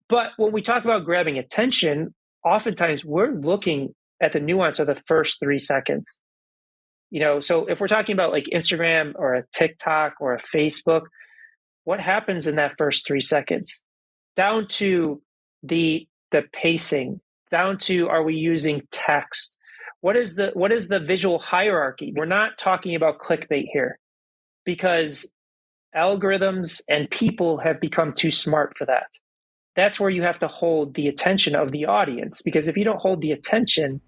But when we talk about grabbing attention, oftentimes we're looking at the nuance of the first 3 seconds. So if we're talking about like Instagram or a TikTok or a Facebook, what happens in that first 3 seconds? Down to the pacing, down to, are we using text? What is the visual hierarchy? We're not talking about clickbait here, because algorithms and people have become too smart for that. That's where you have to hold the attention of the audience, because if you don't hold the attention,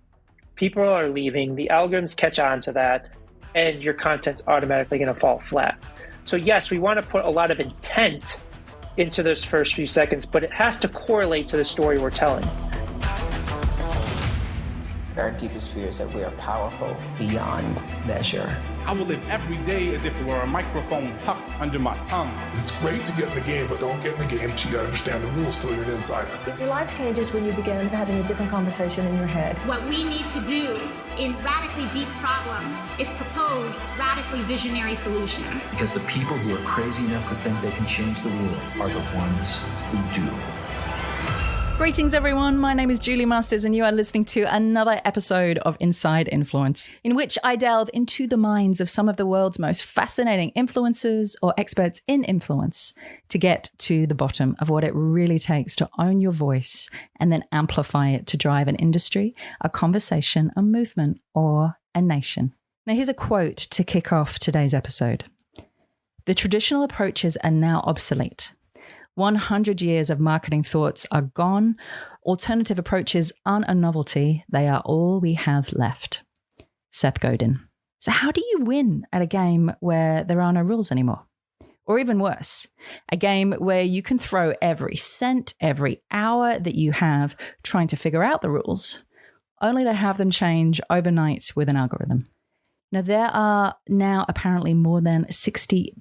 people are leaving, the algorithms catch on to that, and your content's automatically going to fall flat. So yes, we want to put a lot of intent into those first few seconds, but it has to correlate to the story we're telling. Our deepest fear is that we are powerful beyond measure. I will live every day as if there were a microphone tucked under my tongue. It's great to get in the game, but don't get in the game till you understand the rules till you're an insider. Your life changes when you begin having a different conversation in your head. What we need to do in radically deep problems is propose radically visionary solutions. Because the people who are crazy enough to think they can change the world are the ones who do. Greetings, everyone. My name is Julie Masters, and you are listening to another episode of Inside Influence, in which I delve into the minds of some of the world's most fascinating influencers or experts in influence to get to the bottom of what it really takes to own your voice and then amplify it to drive an industry, a conversation, a movement, or a nation. Now, here's a quote to kick off today's episode. "The traditional approaches are now obsolete. 100 years of marketing thoughts are gone. Alternative approaches aren't a novelty. They are all we have left." Seth Godin. So how do you win at a game where there are no rules anymore? Or even worse, a game where you can throw every cent, every hour that you have trying to figure out the rules, only to have them change overnight with an algorithm. Now, there are now apparently more than 60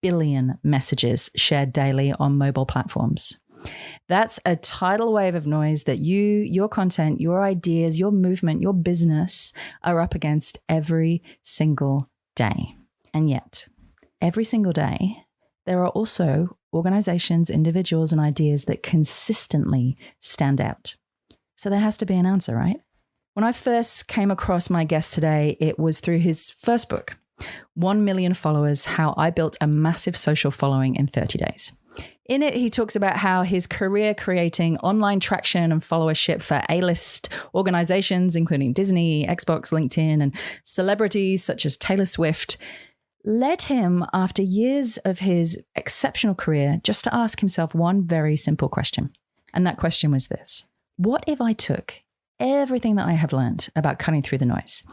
billion messages shared daily on mobile platforms. That's a tidal wave of noise that you, your content, your ideas, your movement, your business are up against every single day. And yet, every single day, there are also organizations, individuals, and ideas that consistently stand out. So there has to be an answer, right? When I first came across my guest today, it was through his first book, 1 Million Followers, How I Built a Massive Social Following in 30 Days. In it, he talks about how his career creating online traction and followership for A-list organizations, including Disney, Xbox, LinkedIn, and celebrities such as Taylor Swift, led him, after years of his exceptional career, just to ask himself one very simple question. And that question was this: what if I took everything that I have learned about cutting through the noise,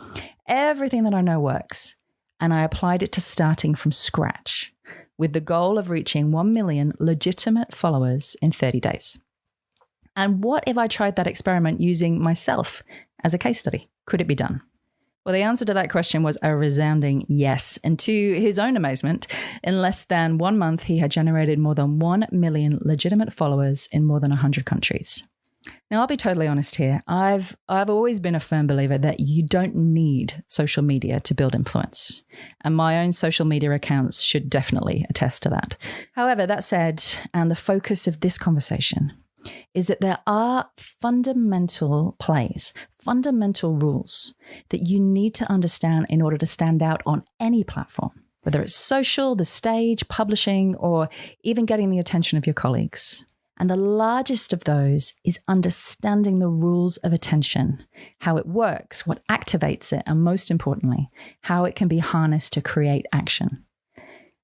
everything that I know works, and I applied it to starting from scratch with the goal of reaching 1 million legitimate followers in 30 days? And what if I tried that experiment using myself as a case study? Could it be done? Well, the answer to that question was a resounding yes. And to his own amazement, in less than 1 month, he had generated more than 1 million legitimate followers in more than 100 countries. Now, I'll be totally honest here. I've always been a firm believer that you don't need social media to build influence. And my own social media accounts should definitely attest to that. However, that said, and the focus of this conversation is that there are fundamental plays, fundamental rules that you need to understand in order to stand out on any platform, whether it's social, the stage, publishing, or even getting the attention of your colleagues. And the largest of those is understanding the rules of attention, how it works, what activates it, and most importantly, how it can be harnessed to create action.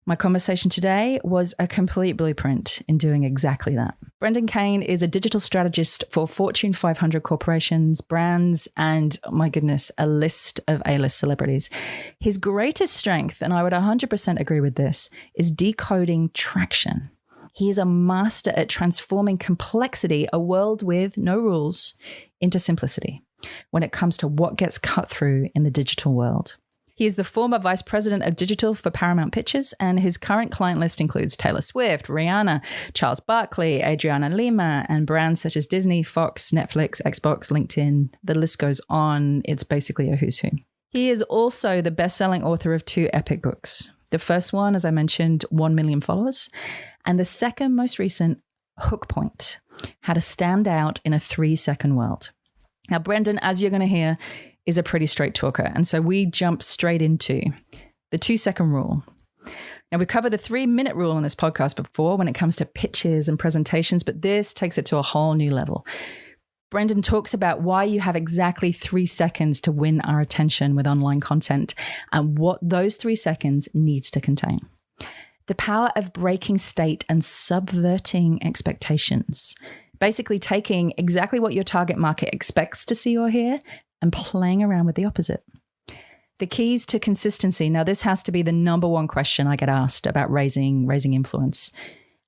My conversation today was a complete blueprint in doing exactly that. Brendan Kane is a digital strategist for Fortune 500 corporations, brands, and, oh my goodness, a list of A-list celebrities. His greatest strength, and I would 100% agree with this, is decoding traction. He is a master at transforming complexity, a world with no rules, into simplicity when it comes to what gets cut through in the digital world. He is the former vice president of digital for Paramount Pictures, and his current client list includes Taylor Swift, Rihanna, Charles Barkley, Adriana Lima, and brands such as Disney, Fox, Netflix, Xbox, LinkedIn. The list goes on. It's basically a who's who. He is also the best-selling author of 2 epic books. The first one, as I mentioned, 1 Million Followers, and the second most recent, Hook Point, how to stand out in a 3-second world. Now, Brendan, as you're going to hear, is a pretty straight talker. And so we jump straight into the 2-second rule. Now, we've covered the 3-minute rule in this podcast before when it comes to pitches and presentations, but this takes it to a whole new level. Brendan talks about why you have exactly 3 seconds to win our attention with online content and what those 3 seconds needs to contain. The power of breaking state and subverting expectations. Basically taking exactly what your target market expects to see or hear and playing around with the opposite. The keys to consistency. Now, this has to be the number one question I get asked about raising influence.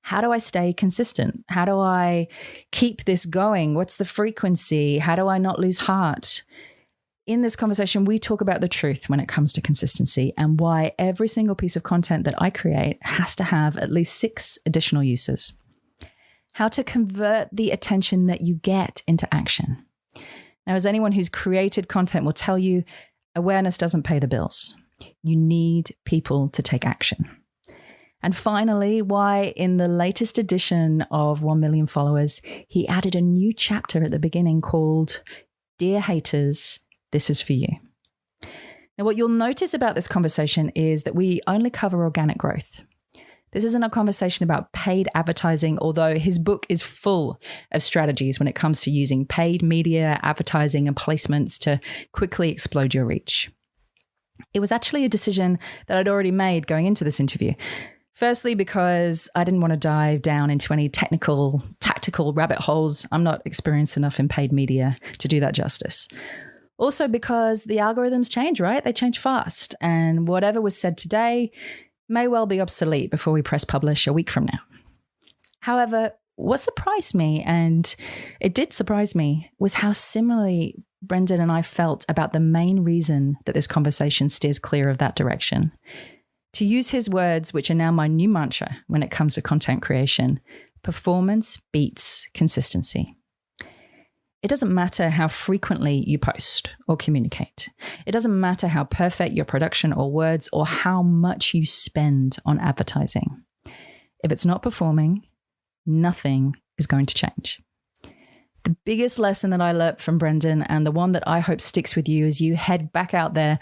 How do I stay consistent? How do I keep this going? What's the frequency? How do I not lose heart? In this conversation, we talk about the truth when it comes to consistency and why every single piece of content that I create has to have at least 6 additional uses. How to convert the attention that you get into action. Now, as anyone who's created content will tell you, awareness doesn't pay the bills. You need people to take action. And finally, why in the latest edition of 1 Million Followers, he added a new chapter at the beginning called Dear Haters, This is for You. Now, what you'll notice about this conversation is that we only cover organic growth. This isn't a conversation about paid advertising, although his book is full of strategies when it comes to using paid media, advertising, and placements to quickly explode your reach. It was actually a decision that I'd already made going into this interview. Firstly, because I didn't want to dive down into any tactical rabbit holes. I'm not experienced enough in paid media to do that justice. Also because the algorithms change, right? They change fast. And whatever was said today may well be obsolete before we press publish a week from now. However, what surprised me, and it did surprise me, was how similarly Brendan and I felt about the main reason that this conversation steers clear of that direction. To use his words, which are now my new mantra when it comes to content creation, performance beats consistency. It doesn't matter how frequently you post or communicate. It doesn't matter how perfect your production or words or how much you spend on advertising. If it's not performing, nothing is going to change. The biggest lesson that I learned from Brendan, and the one that I hope sticks with you as you head back out there,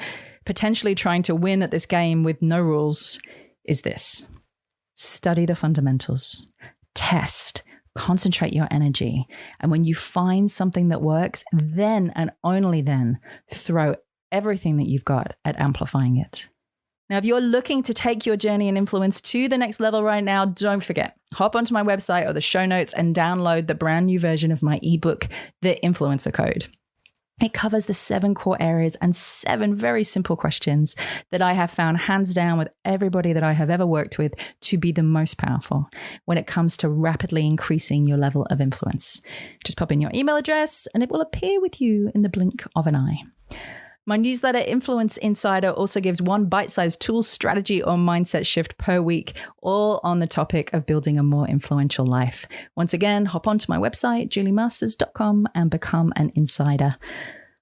potentially trying to win at this game with no rules, is this. Study the fundamentals. Test. Concentrate your energy. And when you find something that works, then and only then throw everything that you've got at amplifying it. Now, if you're looking to take your journey and influence to the next level right now, don't forget, hop onto my website or the show notes and download the brand new version of my ebook, The Influencer Code. It covers the 7 core areas and 7 very simple questions that I have found hands down with everybody that I have ever worked with to be the most powerful when it comes to rapidly increasing your level of influence. Just pop in your email address and it will appear with you in the blink of an eye. My newsletter, Influence Insider, also gives 1 bite-sized tool, strategy, or mindset shift per week, all on the topic of building a more influential life. Once again, hop onto my website, juliemasters.com, and become an insider.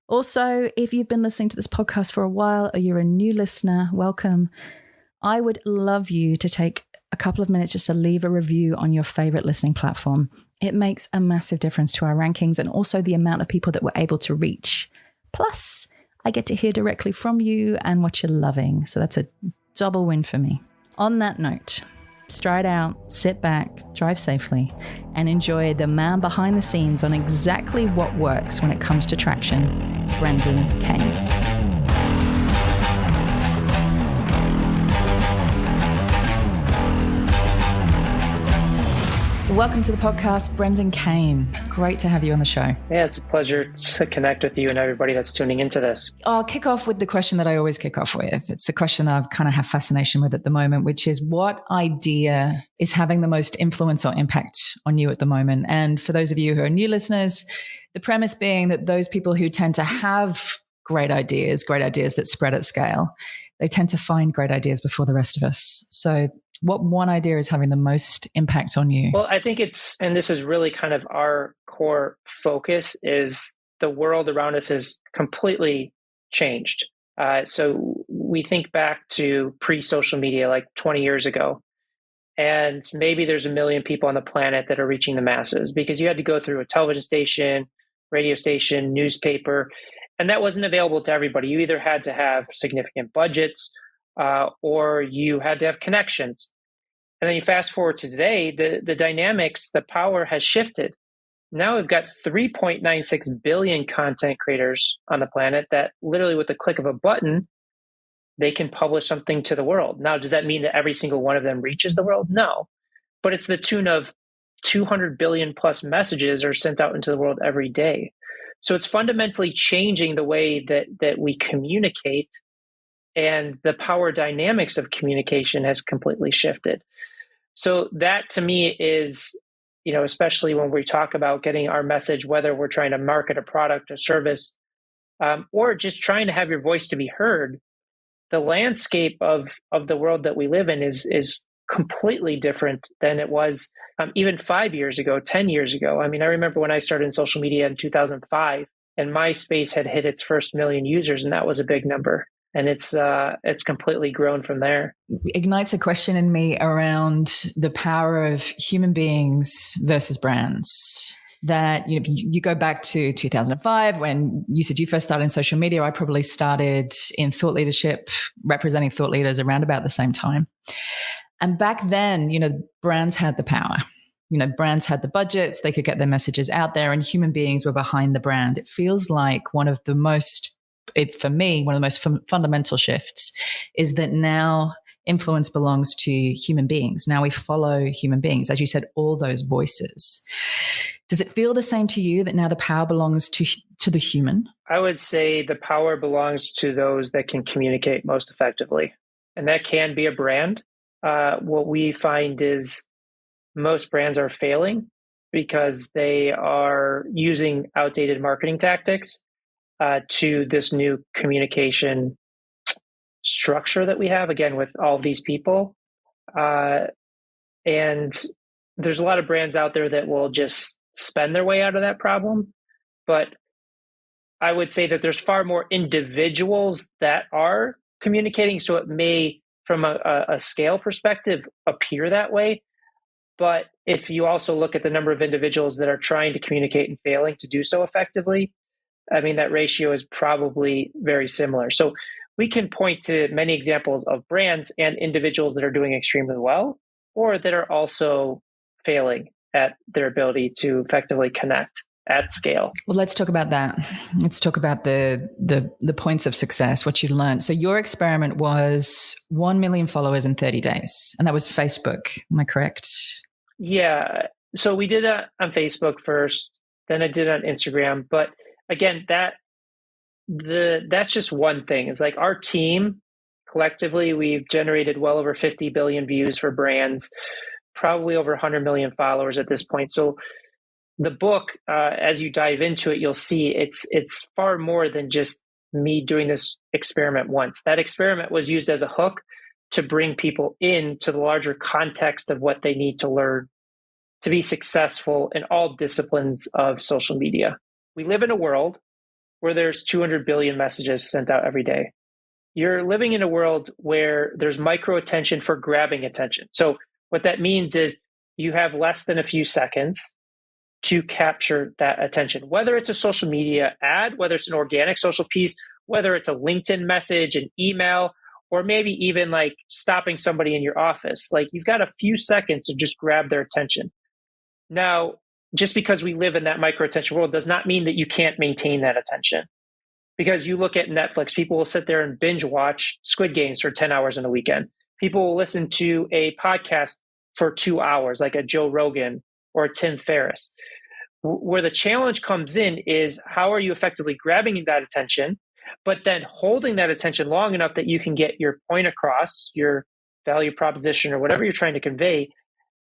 Also, if you've been listening to this podcast for a while or you're a new listener, welcome. I would love you to take a couple of minutes just to leave a review on your favorite listening platform. It makes a massive difference to our rankings and also the amount of people that we're able to reach. Plus, I get to hear directly from you and what you're loving. So that's a double win for me. On that note, stride out, sit back, drive safely, and enjoy the man behind the scenes on exactly what works when it comes to traction, Brendan Kane. Welcome to the podcast, Brendan Kane. Great to have you on the show. Yeah, it's a pleasure to connect with you and everybody that's tuning into this. I'll kick off with the question that I always kick off with. It's a question that I've kind of have fascination with at the moment, which is what idea is having the most influence or impact on you at the moment? And for those of you who are new listeners, the premise being that those people who tend to have great ideas that spread at scale, they tend to find great ideas before the rest of us. So what one idea is having the most impact on you? Well, I think and this is really kind of our core focus, is the world around us has completely changed. So we think back to pre-social media, like 20 years ago. and maybe there's 1 million people on the planet that are reaching the masses, because you had to go through a television station, radio station, newspaper, and that wasn't available to everybody. You either had to have significant budgets or you had to have connections. And then you fast forward to today, the dynamics, the power has shifted. Now we've got 3.96 billion content creators on the planet that literally with the click of a button, they can publish something to the world. Now, does that mean that every single one of them reaches the world? No. But it's the tune of 200 billion plus messages are sent out into the world every day. So it's fundamentally changing the way that we communicate, and the power dynamics of communication has completely shifted. So that to me is, especially when we talk about getting our message, whether we're trying to market a product or service, or just trying to have your voice to be heard, the landscape of the world that we live in is completely different than it was even 5 years ago, 10 years ago. I mean, I remember when I started in social media in 2005, and MySpace had hit its first 1 million users, and that was a big number. And it's completely grown from there. Ignites a question in me around the power of human beings versus brands. That, you go back to 2005 when you said you first started in social media. I probably started in thought leadership, representing thought leaders around about the same time. And back then, brands had the power. Brands had the budgets, they could get their messages out there, and human beings were behind the brand. It feels like one of the most fundamental shifts is that now influence belongs to human beings. Now we follow human beings, as you said, all those voices. Does it feel the same to you that now the power belongs to the human? I would say the power belongs to those that can communicate most effectively. And that can be a brand. What we find is most brands are failing because they are using outdated marketing tactics to this new communication structure that we have, again, with all these people. And there's a lot of brands out there that will just spend their way out of that problem. But I would say that there's far more individuals that are communicating. So it may, from a scale perspective, appear that way. But if you also look at the number of individuals that are trying to communicate and failing to do so effectively, I mean, that ratio is probably very similar. So we can point to many examples of brands and individuals that are doing extremely well, or that are also failing at their ability to effectively connect at scale. Well, let's talk about that. Let's talk about the points of success, what you learned. So your experiment was 1 million followers in 30 days, and that was Facebook. Am I correct? Yeah. So we did that on Facebook first, then I did it on Instagram. But again, that's just one thing. It's like our team collectively, we've generated well over 50 billion views for brands, probably over 100 million followers at this point. So the book, as you dive into it, you'll see it's far more than just me doing this experiment once. That experiment was used as a hook to bring people into the larger context of what they need to learn to be successful in all disciplines of social media. We live in a world where there's 200 billion messages sent out every day. You're living in a world where there's micro attention for grabbing attention. So what that means is you have less than a few seconds to capture that attention, whether it's a social media ad, whether it's an organic social piece, whether it's a LinkedIn message, an email, or maybe even like stopping somebody in your office. Like you've got a few seconds to just grab their attention. Now, just because we live in that micro attention world does not mean that you can't maintain that attention. Because you look at Netflix, people will sit there and binge watch Squid Games for 10 hours in a weekend. People will listen to a podcast for 2 hours, like a Joe Rogan or a Tim Ferriss. Where the challenge comes in is how are you effectively grabbing that attention, but then holding that attention long enough that you can get your point across, your value proposition or whatever you're trying to convey.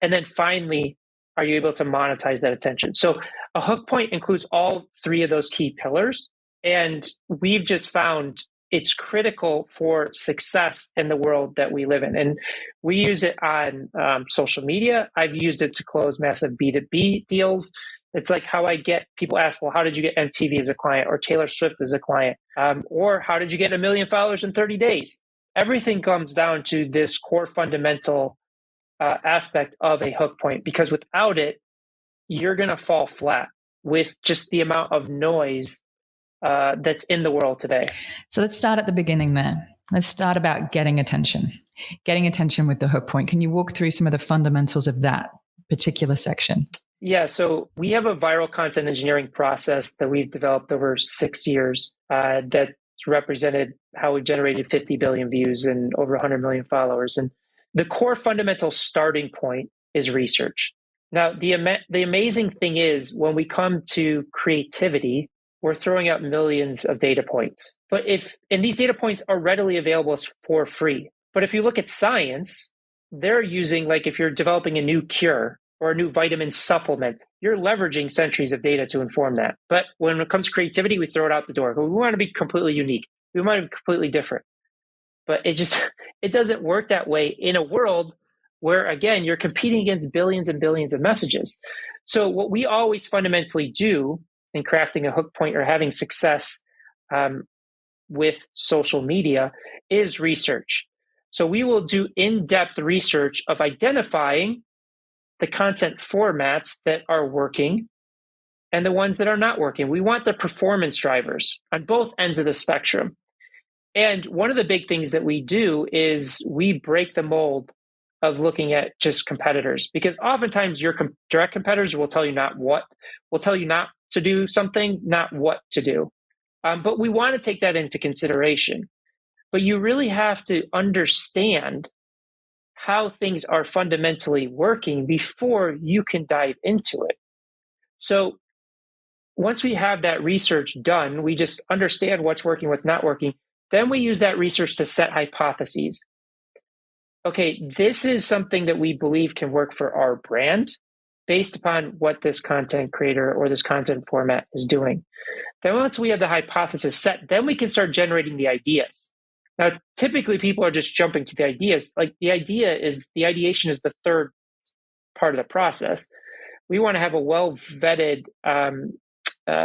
And then finally, are you able to monetize that attention? So a hook point includes all three of those key pillars. And we've just found it's critical for success in the world that we live in. And we use it on social media. I've used it to close massive B2B deals. It's like how I get people ask, well, how did you get MTV as a client or Taylor Swift as a client? Or how did you get 1 million followers in 30 days? Everything comes down to this core fundamental aspect of a hook point, because without it, you're going to fall flat with just the amount of noise that's in the world today. So let's start at the beginning there. Let's start about getting attention with the hook point. Can you walk through some of the fundamentals of that particular section? Yeah, so we have a viral content engineering process that we've developed over 6 years that's represented how we've generated 50 billion views and over 100 million followers. And the core fundamental starting point is research. Now, the amazing thing is when we come to creativity, we're throwing out millions of data points. And these data points are readily available for free. But if you look at science, they're using, like if you're developing a new cure or a new vitamin supplement, you're leveraging centuries of data to inform that. But when it comes to creativity, we throw it out the door. We want to be completely unique. We want to be completely different. But it doesn't work that way in a world where, again, you're competing against billions and billions of messages. So what we always fundamentally do in crafting a hook point or having success with social media is research. So we will do in-depth research of identifying the content formats that are working and the ones that are not working. We want the performance drivers on both ends of the spectrum. And one of the big things that we do is we break the mold of looking at just competitors, because oftentimes your direct competitors will tell you not to do something, not what to do. But we want to take that into consideration. But you really have to understand how things are fundamentally working before you can dive into it. So once we have that research done, we just understand what's working, what's not working. Then we use that research to set hypotheses. Okay, this is something that we believe can work for our brand based upon what this content creator or this content format is doing. Then once we have the hypothesis set, then we can start generating the ideas. Now, typically people are just jumping to the ideas. Like the ideation is the third part of the process. We want to have a well-vetted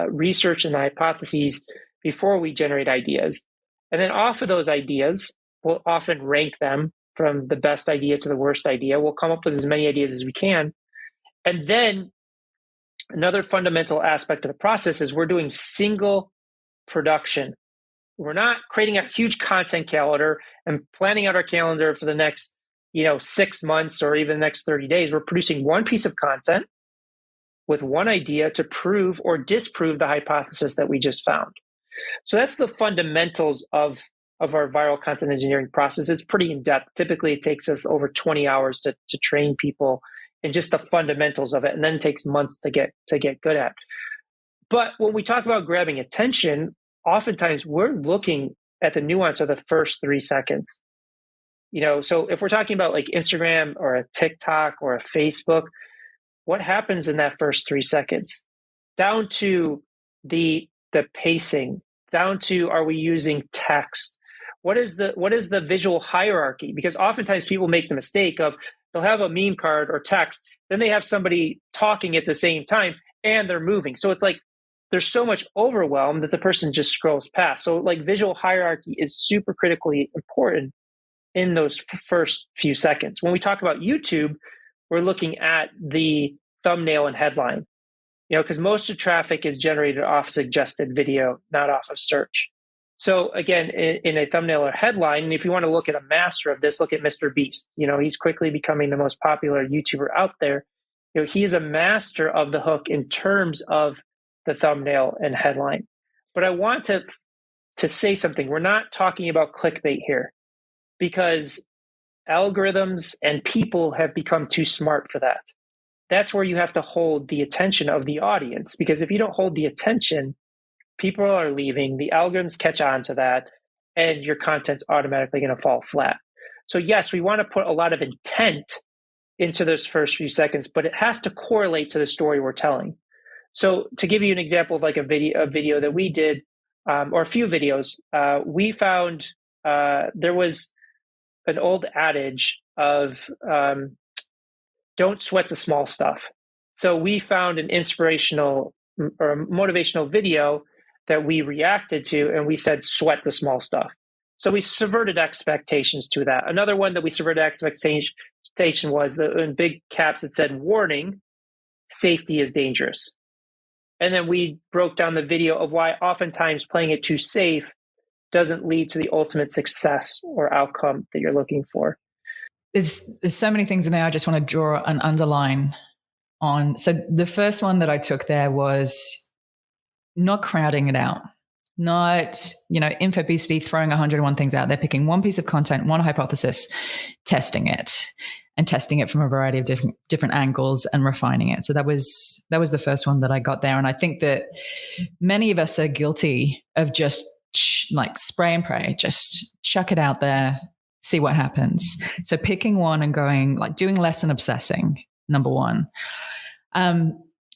research and hypotheses before we generate ideas. And then off of those ideas, we'll often rank them from the best idea to the worst idea. We'll come up with as many ideas as we can. And then another fundamental aspect of the process is we're doing single production. We're not creating a huge content calendar and planning out our calendar for the next 6 months or even the next 30 days. We're producing one piece of content with one idea to prove or disprove the hypothesis that we just found. So that's the fundamentals of our viral content engineering process. It's pretty in-depth. Typically, it takes us over 20 hours to train people in just the fundamentals of it, and then it takes months to get good at. But when we talk about grabbing attention, oftentimes we're looking at the nuance of the first 3 seconds. So if we're talking about like Instagram or a TikTok or a Facebook, what happens in that first 3 seconds? Down to the pacing, down to are we using text? What is the visual hierarchy? Because oftentimes people make the mistake of they'll have a meme card or text, then they have somebody talking at the same time and they're moving. So it's like there's so much overwhelm that the person just scrolls past. So like visual hierarchy is super critically important in those first few seconds. When we talk about YouTube, we're looking at the thumbnail and headline, because most of traffic is generated off suggested video, not off of search. So again, in a thumbnail or headline, if you want to look at a master of this, look at Mr. Beast. He's quickly becoming the most popular YouTuber out there. He is a master of the hook in terms of the thumbnail and headline. But I want to say something. We're not talking about clickbait here, because algorithms and people have become too smart for that. That's where you have to hold the attention of the audience, because if you don't hold the attention, people are leaving, the algorithms catch on to that, and your content's automatically going to fall flat. So yes, we want to put a lot of intent into those first few seconds, but it has to correlate to the story we're telling. So to give you an example of like a video that we did, or a few videos, we found there was an old adage of don't sweat the small stuff. So we found an inspirational or motivational video that we reacted to, and we said, sweat the small stuff. So we subverted expectations to that. Another one that we subverted expectation was that in big caps it said, warning, safety is dangerous. And then we broke down the video of why oftentimes playing it too safe doesn't lead to the ultimate success or outcome that you're looking for. There's so many things in there I just want to draw an underline on. So the first one that I took there was not crowding it out. Not, infobesity, throwing 101 things out there, picking one piece of content, one hypothesis, testing it from a variety of different angles and refining it. So that was the first one that I got there. And I think that many of us are guilty of just like spray and pray, just chuck it out there, see what happens. So picking one and going, like, doing less and obsessing, number one.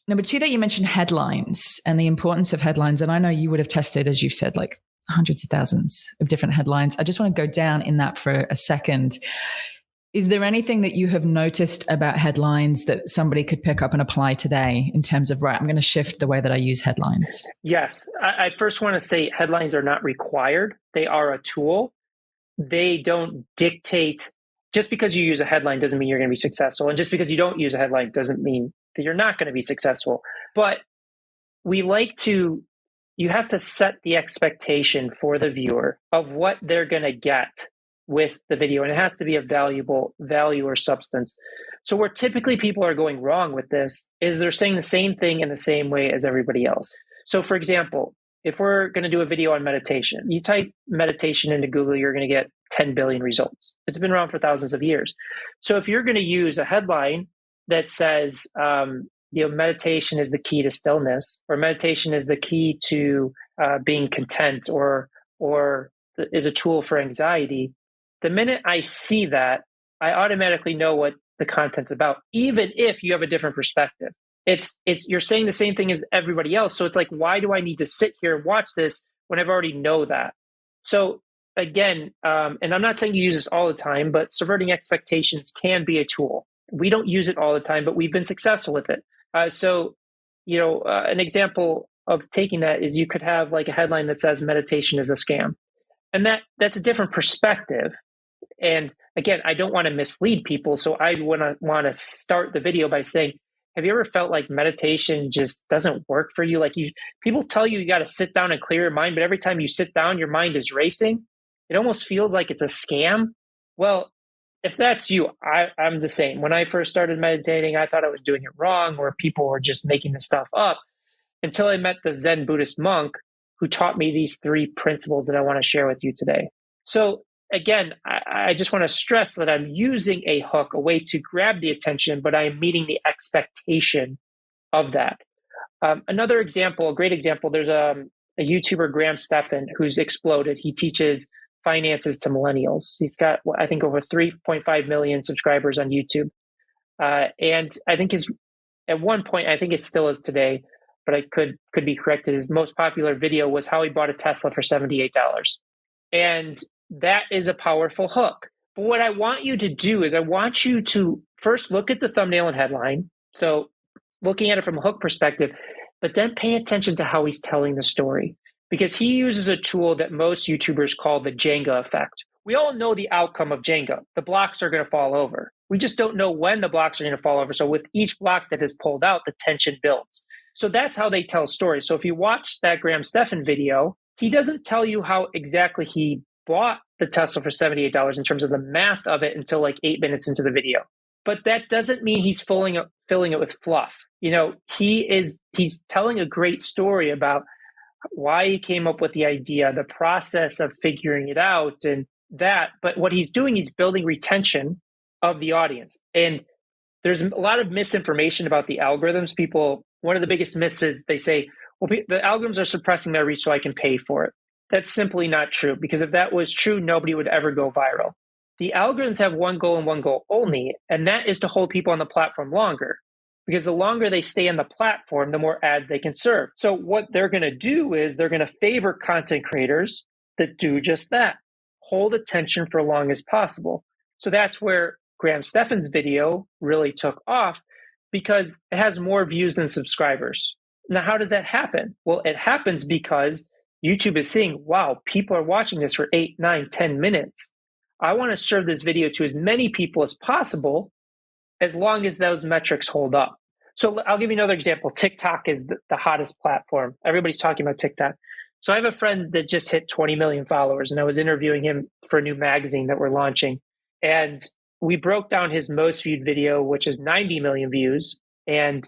Number two, that you mentioned headlines and the importance of headlines. And I know you would have tested, as you've said, like hundreds of thousands of different headlines. I just want to go down in that for a second. Is there anything that you have noticed about headlines that somebody could pick up and apply today in terms of, right, I'm going to shift the way that I use headlines? Yes. I first want to say headlines are not required. They are a tool. They don't dictate. Just because you use a headline doesn't mean you're going to be successful. And just because you don't use a headline doesn't mean that you're not going to be successful. But you have to set the expectation for the viewer of what they're going to get with the video. And it has to be of value or substance. So where typically people are going wrong with this is they're saying the same thing in the same way as everybody else. So for example, if we're going to do a video on meditation, you type meditation into Google, you're going to get 10 billion results. It's been around for thousands of years. So if you're going to use a headline that says, meditation is the key to stillness, or meditation is the key to being content, or is a tool for anxiety, the minute I see that, I automatically know what the content's about, even if you have a different perspective. You're saying the same thing as everybody else. So it's like, why do I need to sit here and watch this when I've already know that? So again, and I'm not saying you use this all the time, but subverting expectations can be a tool. We don't use it all the time, but we've been successful with it. An example of taking that is you could have like a headline that says meditation is a scam. And that's a different perspective. And again, I don't want to mislead people. So I want to start the video by saying, have you ever felt like meditation just doesn't work for you? Like people tell you got to sit down and clear your mind, but every time you sit down, your mind is racing. It almost feels like it's a scam. Well, if that's you, I'm the same. When I first started meditating, I thought I was doing it wrong, or people were just making this stuff up, until I met the Zen Buddhist monk who taught me these 3 principles that I want to share with you today. So again, I just want to stress that I'm using a hook, a way to grab the attention, but I am meeting the expectation of that. Another example, a great example, there's a YouTuber, Graham Stephan, who's exploded. He teaches finances to millennials. He's got, I think, over 3.5 million subscribers on YouTube. And I think at one point, I think it still is today, but I could be corrected, his most popular video was how he bought a Tesla for $78. And that is a powerful hook. But what I want you to do is I want you to first look at the thumbnail and headline. So looking at it from a hook perspective, but then pay attention to how he's telling the story. Because he uses a tool that most YouTubers call the Jenga Effect. We all know the outcome of Jenga. The blocks are going to fall over. We just don't know when the blocks are going to fall over. So with each block that is pulled out, the tension builds. So that's how they tell stories. So if you watch that Graham Stephan video, he doesn't tell you how exactly he bought the Tesla for $78 in terms of the math of it until like 8 minutes into the video. But that doesn't mean he's filling it with fluff. He's telling a great story about why he came up with the idea, the process of figuring it out, and that. But what he's doing, he's building retention of the audience. And there's a lot of misinformation about the algorithms. One of the biggest myths is they say, well, the algorithms are suppressing my reach so I can pay for it. That's simply not true, because if that was true, nobody would ever go viral. The algorithms have one goal and one goal only, and that is to hold people on the platform longer. Because the longer they stay on the platform, the more ads they can serve. So what they're going to do is they're going to favor content creators that do just that, hold attention for as long as possible. So that's where Graham Stephan's video really took off, because it has more views than subscribers. Now, how does that happen? Well, it happens because YouTube is seeing, wow, people are watching this for 8, 9, 10 minutes. I want to serve this video to as many people as possible, as long as those metrics hold up. So I'll give you another example. TikTok is the hottest platform. Everybody's talking about TikTok. So I have a friend that just hit 20 million followers, and I was interviewing him for a new magazine that we're launching. And we broke down his most viewed video, which is 90 million views, and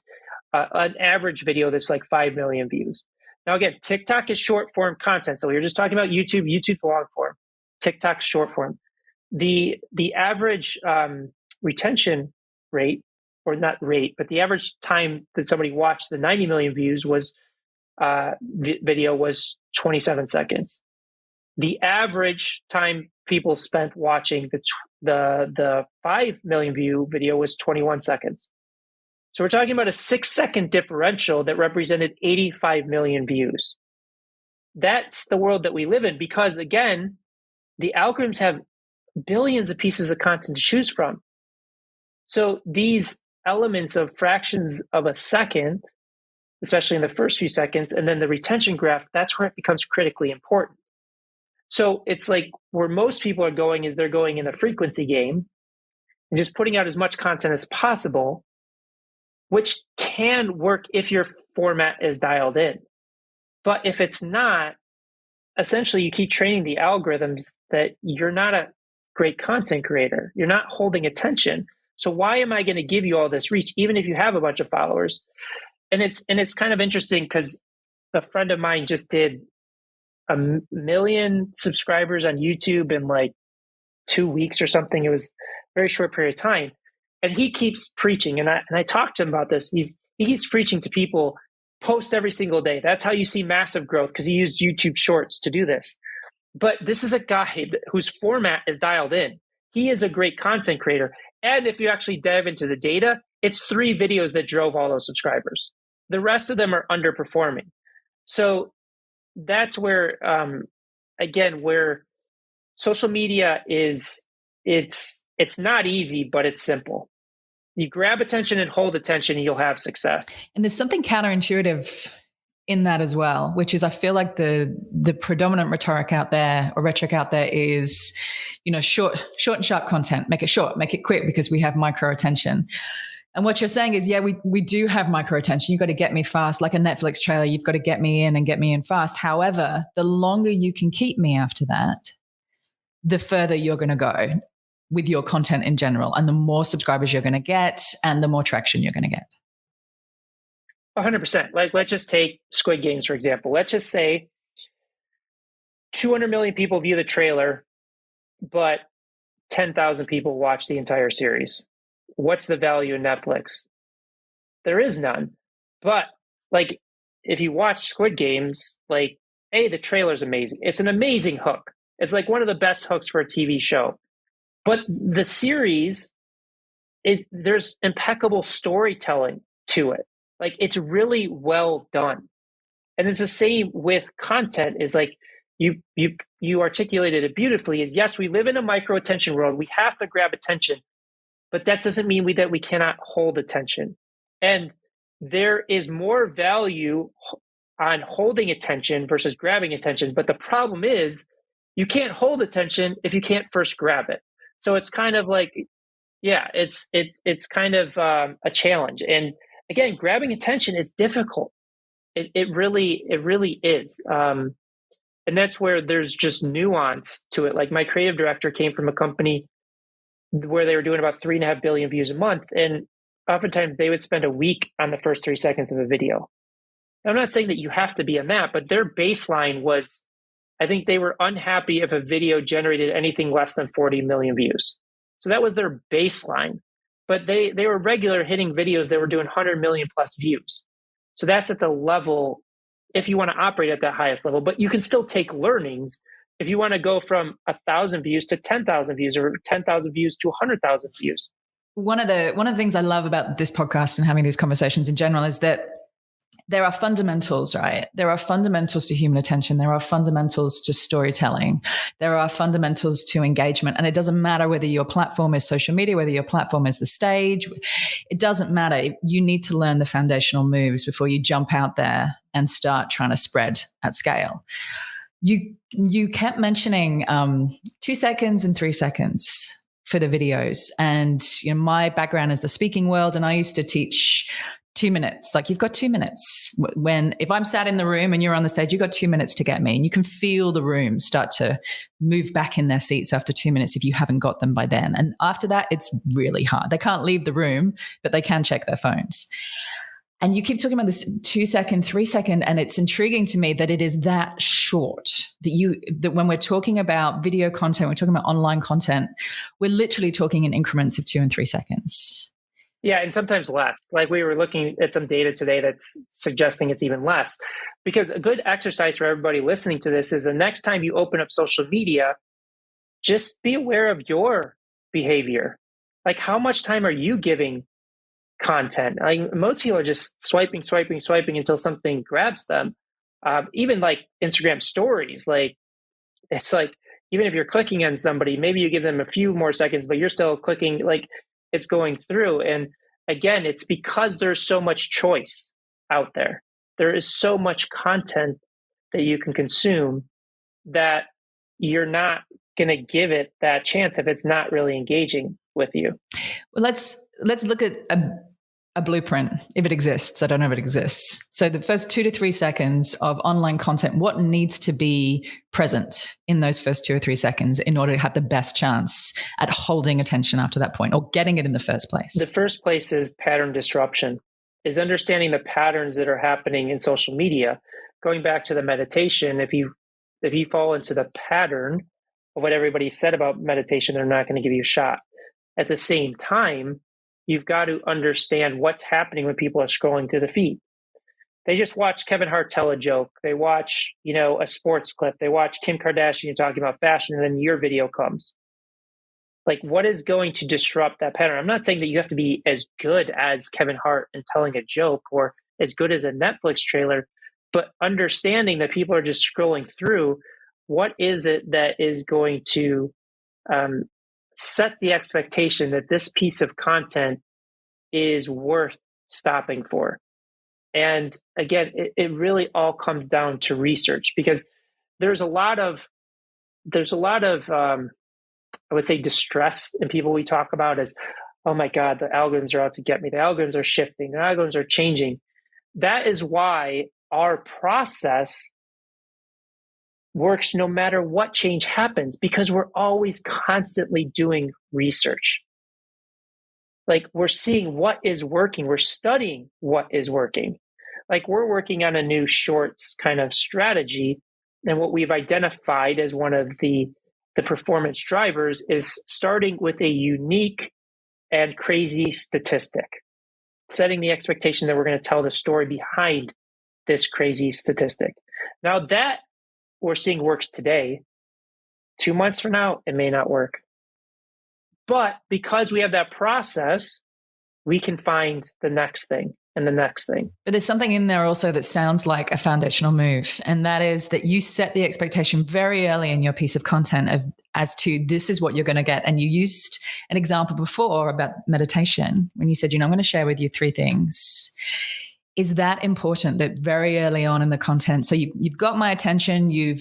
an average video that's like 5 million views. Now, again, TikTok is short form content. So we were just talking about YouTube's long form, TikTok's short form. The average retention rate, or not rate, but the average time that somebody watched the 90 million views was video was 27 seconds. The average time people spent watching the 5 million view video was 21 seconds. So we're talking about a 6-second differential that represented 85 million views. That's the world that we live in, because again, the algorithms have billions of pieces of content to choose from. So these elements of fractions of a second, especially in the first few seconds, and then the retention graph, that's where it becomes critically important. So it's like where most people are going is they're going in a frequency game and just putting out as much content as possible, which can work if your format is dialed in. But if it's not, essentially you keep training the algorithms that you're not a great content creator. You're not holding attention. So why am I going to give you all this reach, even if you have a bunch of followers? And it's kind of interesting because a friend of mine just did 1 million subscribers on YouTube in like 2 weeks or something. It was a very short period of time. And he keeps preaching. And I talked to him about this. He keeps preaching to people, post every single day. That's how you see massive growth, because he used YouTube Shorts to do this. But this is a guy whose format is dialed in. He is a great content creator. And if you actually dive into the data, it's 3 videos that drove all those subscribers. The rest of them are underperforming. So that's where, again, where social media is, it's not easy, but it's simple. You grab attention and hold attention, and you'll have success. And there's something counterintuitive in that as well, which is I feel like the predominant rhetoric out there is, short and sharp content. Make it short, make it quick, because we have micro attention. And what you're saying is, yeah, we do have micro attention. You've got to get me fast, like a Netflix trailer. You've got to get me in fast. However, the longer you can keep me after that, the further you're going to go with your content in general, and the more subscribers you're going to get and the more traction you're going to get. 100%. Like, let's just take Squid Games, for example. Let's just say 200 million people view the trailer, but 10,000 people watch the entire series. What's the value in Netflix? There is none. But like, if you watch Squid Games, like, the trailer is amazing. It's an amazing hook. It's like one of the best hooks for a TV show. But the series, there's impeccable storytelling to it. Like, it's really well done. And it's the same with content. Is like you articulated it beautifully. Is yes, we live in a micro attention world. We have to grab attention, but that doesn't mean that we cannot hold attention. And there is more value on holding attention versus grabbing attention. But the problem is you can't hold attention if you can't first grab it. So it's kind of like, yeah, it's kind of a challenge. And again, grabbing attention is difficult. It really is. And that's where there's just nuance to it. Like, my creative director came from a company where they were doing about 3.5 billion views a month. And oftentimes they would spend a week on the first 3 seconds of a video. I'm not saying that you have to be on that, but their baseline was, I think they were unhappy if a video generated anything less than 40 million views. So that was their baseline. But they were regular hitting videos that were doing 100 million plus views. So that's at the level, if you want to operate at that highest level. But you can still take learnings if you want to go from 1,000 views to 10,000 views, or 10,000 views to 100,000 views. One of the things I love about this podcast and having these conversations in general is that there are fundamentals, right? There are fundamentals to human attention. There are fundamentals to storytelling. There are fundamentals to engagement. And it doesn't matter whether your platform is social media, whether your platform is the stage. It doesn't matter. You need to learn the foundational moves before you jump out there and start trying to spread at scale. you kept mentioning 2 seconds and 3 seconds for the videos. And my background is the speaking world, and I used to teach 2 minutes. Like, you've got 2 minutes. If I'm sat in the room and you're on the stage, you've got 2 minutes to get me. And you can feel the room start to move back in their seats after 2 minutes if you haven't got them by then. And after that, it's really hard. They can't leave the room, but they can check their phones. And you keep talking about this 2 second, 3 second, and it's intriguing to me that it is that short, that when we're talking about video content, we're talking about online content, we're literally talking in increments of 2 and 3 seconds. Yeah, and sometimes less. Like, we were looking at some data today that's suggesting it's even less. Because a good exercise for everybody listening to this is the next time you open up social media, just be aware of your behavior. Like, how much time are you giving content? Like, most people are just swiping until something grabs them. Even like Instagram stories, like, it's like, even if you're clicking on somebody, maybe you give them a few more seconds, but you're still clicking, like, it's going through. And again, it's because there's so much choice out there. There is so much content that you can consume that you're not going to give it that chance if it's not really engaging with you. Well, let's look at a blueprint, if it exists. I don't know if it exists. So the first 2 to 3 seconds of online content, what needs to be present in those first 2 or 3 seconds in order to have the best chance at holding attention after that point, or getting it in the first place? The first place is pattern disruption, is understanding the patterns that are happening in social media. Going back to the meditation, if you fall into the pattern of what everybody said about meditation, they're not going to give you a shot. At the same time, you've got to understand what's happening when people are scrolling through the feed. They just watch Kevin Hart tell a joke. They watch, a sports clip. They watch Kim Kardashian talking about fashion, and then your video comes. Like, what is going to disrupt that pattern? I'm not saying that you have to be as good as Kevin Hart in telling a joke or as good as a Netflix trailer, but understanding that people are just scrolling through, what is it that is going to set the expectation that this piece of content is worth stopping for. And again, it really all comes down to research, because there's a lot of I would say distress in people we talk about as, oh my God, the algorithms are out to get me. The algorithms are shifting. The algorithms are changing. That is why our process works no matter what change happens, because we're always constantly doing research. Like, we're seeing what is working. We're studying what is working. Like, we're working on a new shorts kind of strategy. And what we've identified as one of the performance drivers is starting with a unique and crazy statistic, setting the expectation that we're going to tell the story behind this crazy statistic. Now, that we're seeing works today. 2 months from now, it may not work. But because we have that process, we can find the next thing and the next thing. But there's something in there also that sounds like a foundational move. And that is that you set the expectation very early in your piece of content as to this is what you're going to get. And you used an example before about meditation when you said, I'm going to share with you 3 things. Is that important, that very early on in the content? So you've got my attention, you've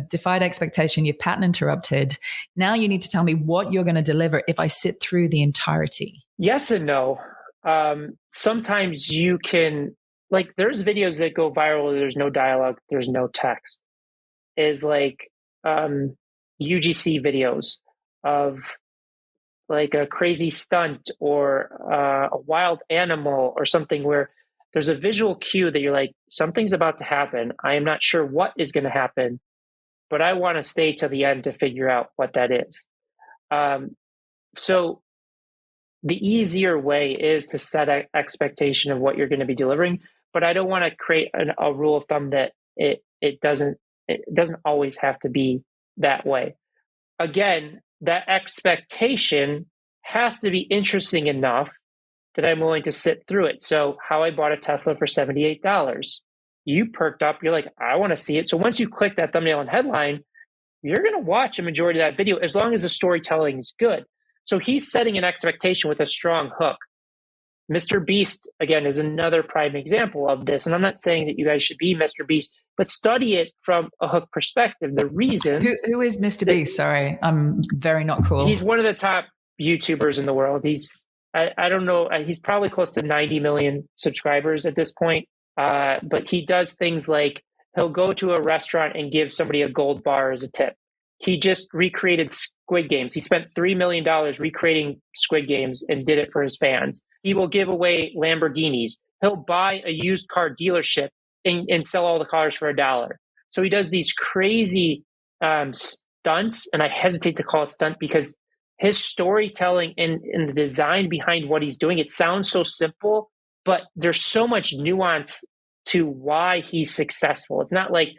defied expectation, you've pattern interrupted. Now you need to tell me what you're going to deliver if I sit through the entirety. Yes and no. Sometimes you can, like, there's videos that go viral, there's no dialogue, there's no text. Is like UGC videos of like a crazy stunt or a wild animal or something where there's a visual cue that you're like, something's about to happen. I am not sure what is going to happen, but I want to stay to the end to figure out what that is. So the easier way is to set an expectation of what you're going to be delivering, but I don't want to create a rule of thumb that it doesn't always have to be that way. Again, that expectation has to be interesting enough that I'm willing to sit through it. So how I bought a Tesla for $78. You perked up. You're like, I want to see it. So once you click that thumbnail and headline, you're going to watch a majority of that video as long as the storytelling is good. So he's setting an expectation with a strong hook. Mr. Beast, again, is another prime example of this. And I'm not saying that you guys should be Mr. Beast. but study it from a hook perspective. The reason who is Mr. Beast? Sorry, I'm very not cool. He's one of the top YouTubers in the world. I don't know. He's probably close to 90 million subscribers at this point. But he does things like he'll go to a restaurant and give somebody a gold bar as a tip. He just recreated Squid Games. He spent $3 million recreating Squid Games and did it for his fans. He will give away Lamborghinis. He'll buy a used car dealership and sell all the cars for $1. So he does these crazy stunts, and I hesitate to call it stunt because his storytelling and the design behind what he's doing, it sounds so simple, but there's so much nuance to why he's successful. It's not like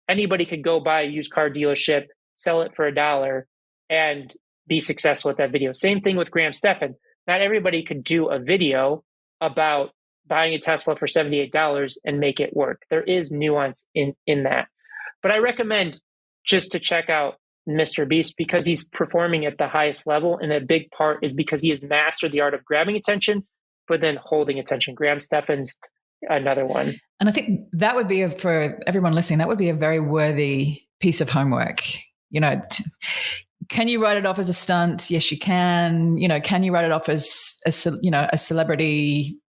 anybody could go buy a used car dealership, sell it for $1, and be successful with that video. Same thing with Graham Stephan. Not everybody could do a video about buying a Tesla for $78 and make it work. There is nuance in that. But I recommend just to check out Mr. Beast because he's performing at the highest level. And a big part is because he has mastered the art of grabbing attention, but then holding attention. Graham Stephan's another one. And I think that would be, for everyone listening, that would be a very worthy piece of homework. You know, can you write it off as a stunt? Yes, you can. You know, can you write it off as a celebrity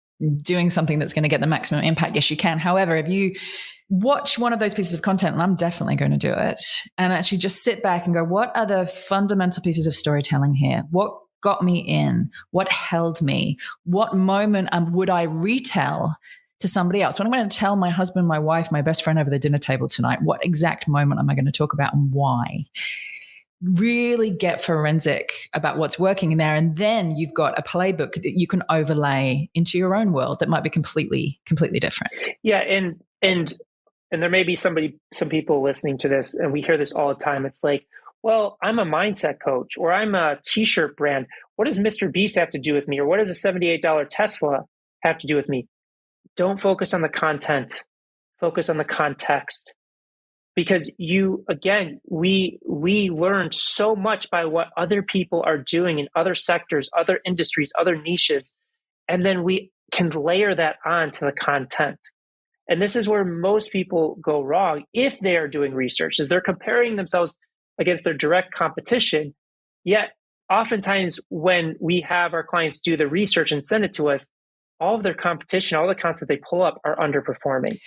doing something that's going to get the maximum impact? Yes, you can. However, if you watch one of those pieces of content, and I'm definitely going to do it, and actually just sit back and go, what are the fundamental pieces of storytelling here? What got me in? What held me? What moment would I retell to somebody else? When I'm going to tell my husband, my wife, my best friend over the dinner table tonight, what exact moment am I going to talk about and why? Really get forensic about what's working in there. And then you've got a playbook that you can overlay into your own world that might be completely different. Yeah. And there may be some people listening to this, and we hear this all the time. It's like, well, I'm a mindset coach, or I'm a t-shirt brand. What does Mr. Beast have to do with me? Or what does a $78 Tesla have to do with me? Don't focus on the content, focus on the context. Because we learn so much by what other people are doing in other sectors, other industries, other niches, and then we can layer that on to the content. And this is where most people go wrong if they are doing research, is they're comparing themselves against their direct competition. Yet, oftentimes when we have our clients do the research and send it to us, all of their competition, all the accounts that they pull up are underperforming.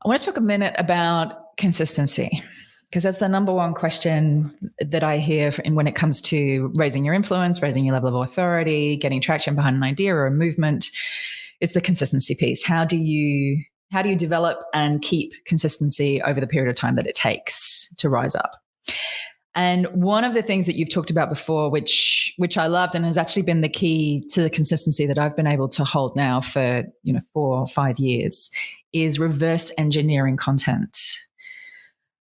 I want to talk a minute about consistency, because that's the number one question that I hear when it comes to raising your influence, raising your level of authority, getting traction behind an idea or a movement. It's the consistency piece. How do you develop and keep consistency over the period of time that it takes to rise up? And one of the things that you've talked about before, which I loved and has actually been the key to the consistency that I've been able to hold now for 4 or 5 years, is reverse engineering content.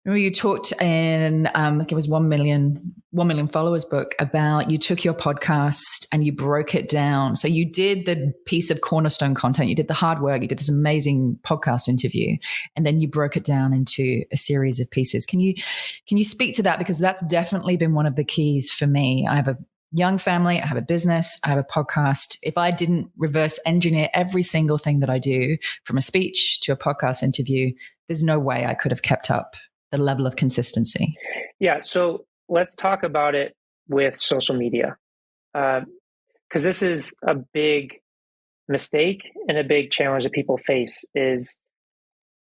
Remember you talked in, I think it was 1 Million Followers book about you took your podcast and you broke it down. So you did the piece of cornerstone content, you did the hard work, you did this amazing podcast interview, and then you broke it down into a series of pieces. Can you speak to that? Because that's definitely been one of the keys for me. I have a young family, I have a business, I have a podcast. If I didn't reverse engineer every single thing that I do, from a speech to a podcast interview, there's no way I could have kept up the level of consistency. Yeah. So let's talk about it with social media. Because this is a big mistake and a big challenge that people face is,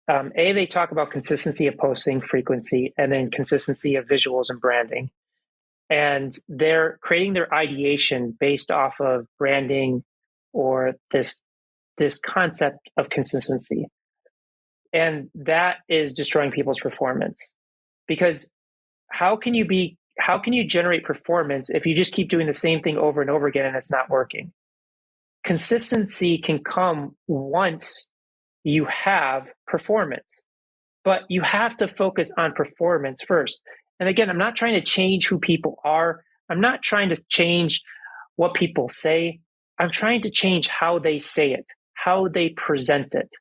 they talk about consistency of posting, frequency, and then consistency of visuals and branding. And they're creating their ideation based off of branding or this concept of consistency. And that is destroying people's performance, because how can you generate performance if you just keep doing the same thing over and over again and it's not working? Consistency can come once you have performance, but you have to focus on performance first. And again, I'm not trying to change who people are. I'm not trying to change what people say. I'm trying to change how they say it, how they present it.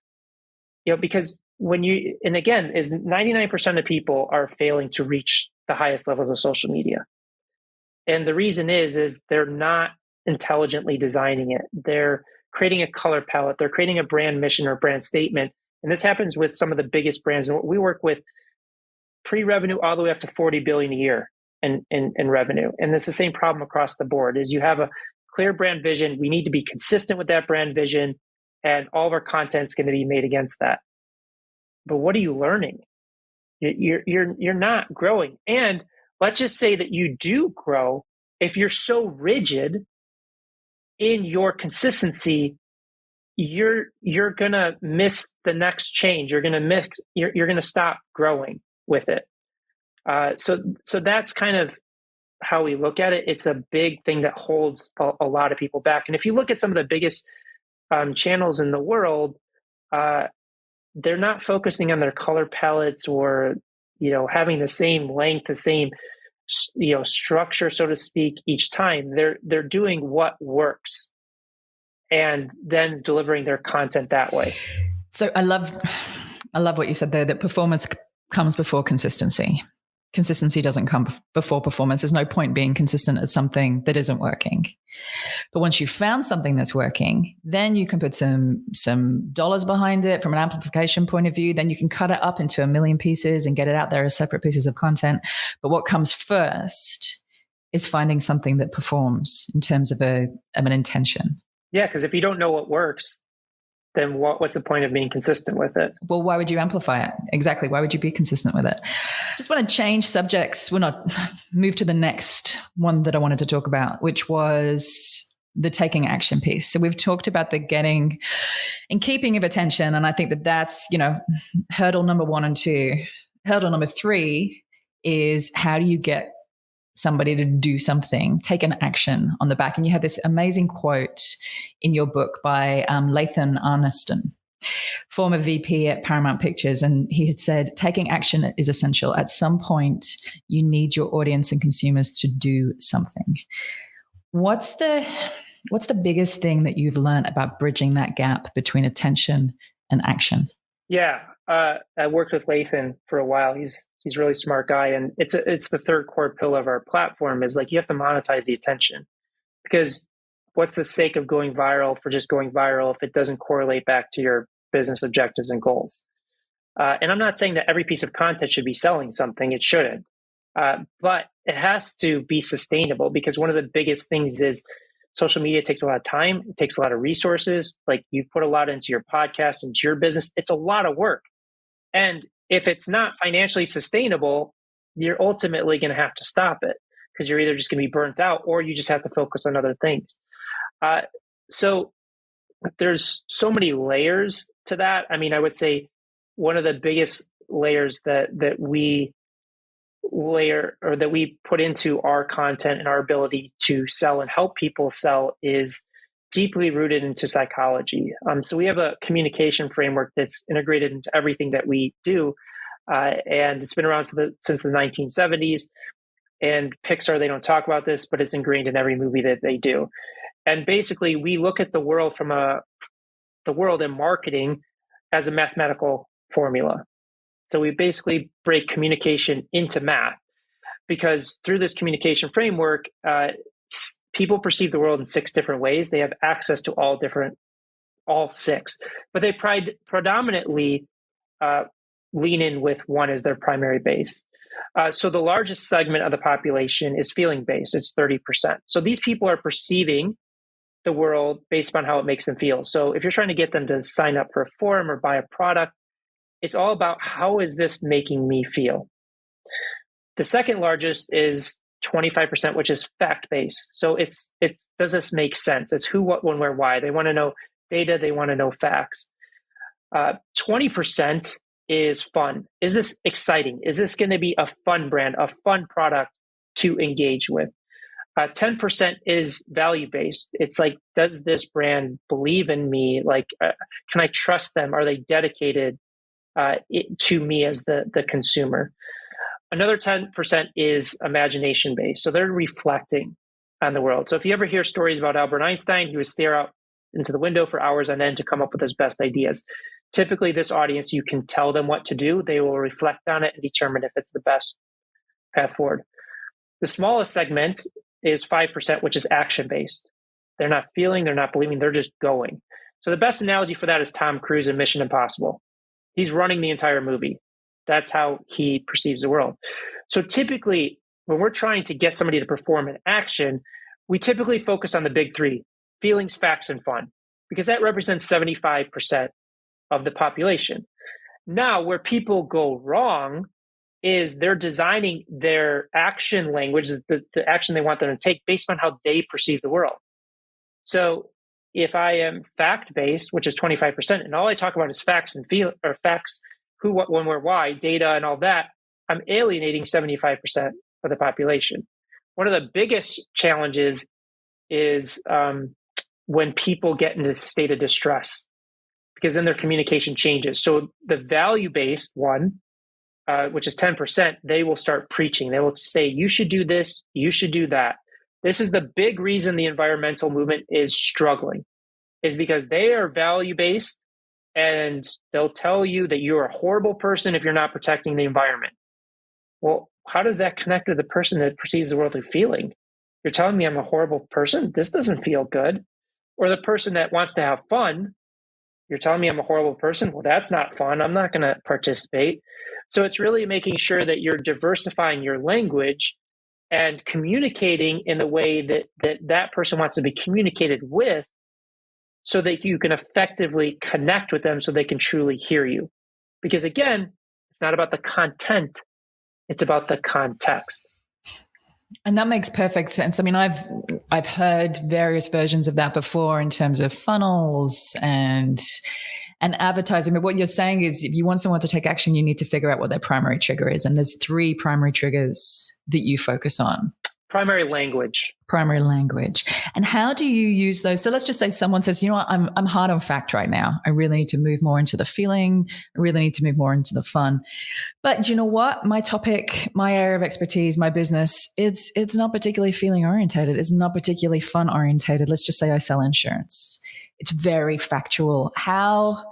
Because and again, is 99% of people are failing to reach the highest levels of social media. And the reason is they're not intelligently designing it. They're creating a color palette. They're creating a brand mission or brand statement And this happens with some of the biggest brands. And we work with pre-revenue all the way up to 40 billion a year in revenue. And it's the same problem across the board is you have a clear brand vision. We need to be consistent with that brand vision, and all of our content's going to be made against that. But what are you learning? You're not growing. And let's just say that you do grow. If you're so rigid in your consistency, you're going to miss the next change. You're going to stop growing with it. So that's kind of how we look at it. It's a big thing that holds a lot of people back. And if you look at some of the biggest channels in the world, they're not focusing on their color palettes or, having the same length, the same, structure, so to speak, each time. They're doing what works and then delivering their content that way. So I love what you said there, that performance comes before consistency. Consistency doesn't come before performance. There's no point being consistent at something that isn't working. But once you've found something that's working, then you can put some dollars behind it from an amplification point of view. Then you can cut it up into a million pieces and get it out there as separate pieces of content. But what comes first is finding something that performs in terms of an intention. Yeah, because if you don't know what works, then what's the point of being consistent with it? Well, why would you amplify it? Exactly. Why would you be consistent with it? Just want to change subjects. We'll not move to the next one that I wanted to talk about, which was the taking action piece. So we've talked about the getting and keeping of attention. And I think that that's, hurdle number 1 and 2. Hurdle number 3 is, how do you get somebody to do something, take an action on the back? And you have this amazing quote in your book by Lathan Arniston, former VP at Paramount Pictures. And he had said, taking action is essential. At some point, you need your audience and consumers to do something. What's the biggest thing that you've learned about bridging that gap between attention and action? Yeah, I worked with Lathan for a while. He's a really smart guy, and it's the third core pillar of our platform is like, you have to monetize the attention, because what's the sake of going viral for just going viral if it doesn't correlate back to your business objectives and goals? And I'm not saying that every piece of content should be selling something. It shouldn't, but it has to be sustainable, because one of the biggest things is social media takes a lot of time. It takes a lot of resources. Like, you put a lot into your podcast, into your business. It's a lot of work. And if it's not financially sustainable, you're ultimately going to have to stop it, because you're either just going to be burnt out, or you just have to focus on other things. So there's so many layers to that. I mean, I would say one of the biggest layers that we put into our content and our ability to sell and help people sell is deeply rooted into psychology. So we have a communication framework that's integrated into everything that we do. And it's been around since the 1970s. And Pixar, they don't talk about this, but it's ingrained in every movie that they do. And basically, we look at the world the world and marketing as a mathematical formula. So we basically break communication into math, because through this communication framework, people perceive the world in 6 different ways. They have access to all 6, but they predominantly lean in with one as their primary base. So the largest segment of the population is feeling based. It's 30%. So these people are perceiving the world based on how it makes them feel. So if you're trying to get them to sign up for a forum or buy a product, it's all about, how is this making me feel? The second largest is 25%, which is fact-based. So it's does this make sense? It's who, what, when, where, why. They want to know data. They want to know facts. 20% is fun. Is this exciting? Is this going to be a fun brand, a fun product to engage with? 10% is value-based. It's like, does this brand believe in me? Like, can I trust them? Are they dedicated to me as the consumer? Another 10% is imagination-based. So they're reflecting on the world. So if you ever hear stories about Albert Einstein, he would stare out into the window for hours on end to come up with his best ideas. Typically, this audience, you can tell them what to do. They will reflect on it and determine if it's the best path forward. The smallest segment is 5%, which is action-based. They're not feeling, they're not believing, they're just going. So the best analogy for that is Tom Cruise in Mission Impossible. He's running the entire movie. That's how he perceives the world. So typically, when we're trying to get somebody to perform an action, we typically focus on the big three: feelings, facts, and fun, because that represents 75% of the population. Now, where people go wrong is they're designing their action language, the action they want them to take, based on how they perceive the world. So if I am fact-based, which is 25%, and all I talk about is facts and facts, who, what, when, where, why, data, and all that, I'm alienating 75% of the population. One of the biggest challenges is when people get into a state of distress, because then their communication changes. So the value-based one, which is 10%, they will start preaching. They will say, you should do this, you should do that. This is the big reason the environmental movement is struggling, is because they are value-based, and they'll tell you that you're a horrible person if you're not protecting the environment. Well, how does that connect with the person that perceives the world through feeling? You're telling me I'm a horrible person? This doesn't feel good. Or the person that wants to have fun, you're telling me I'm a horrible person? Well, that's not fun. I'm not going to participate. So it's really making sure that you're diversifying your language and communicating in the way that person wants to be communicated with, so that you can effectively connect with them so they can truly hear you. Because again, it's not about the content, it's about the context. And that makes perfect sense. I mean, I've heard various versions of that before in terms of funnels and advertising. But what you're saying is, if you want someone to take action, you need to figure out what their primary trigger is. And there's 3 primary triggers that you focus on. Primary language. And how do you use those? So let's just say someone says, you know what, I'm hard on fact right now. I really need to move more into the feeling. I really need to move more into the fun. But you know what? My topic, my area of expertise, my business, it's not particularly feeling orientated. It's not particularly fun orientated. Let's just say I sell insurance. It's very factual. How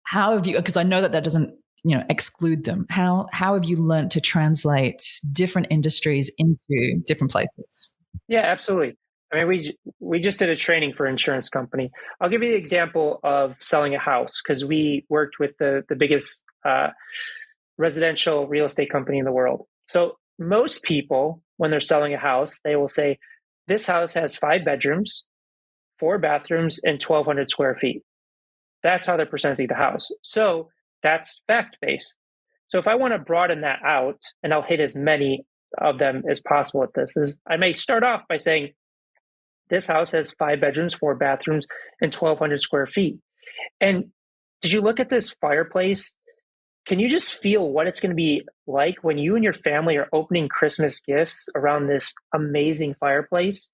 have you, because I know that doesn't, exclude them. How have you learned to translate different industries into different places? Yeah, absolutely. I mean, we just did a training for an insurance company. I'll give you the example of selling a house, because we worked with the biggest residential real estate company in the world. So most people, when they're selling a house, they will say, this house has 5 bedrooms, 4 bathrooms, and 1,200 square feet. That's how they're presenting the house. So that's fact-based. So if I want to broaden that out, and I'll hit as many of them as possible at this, is I may start off by saying, this house has 5 bedrooms, 4 bathrooms, and 1,200 square feet. And did you look at this fireplace? Can you just feel what it's going to be like when you and your family are opening Christmas gifts around this amazing fireplace?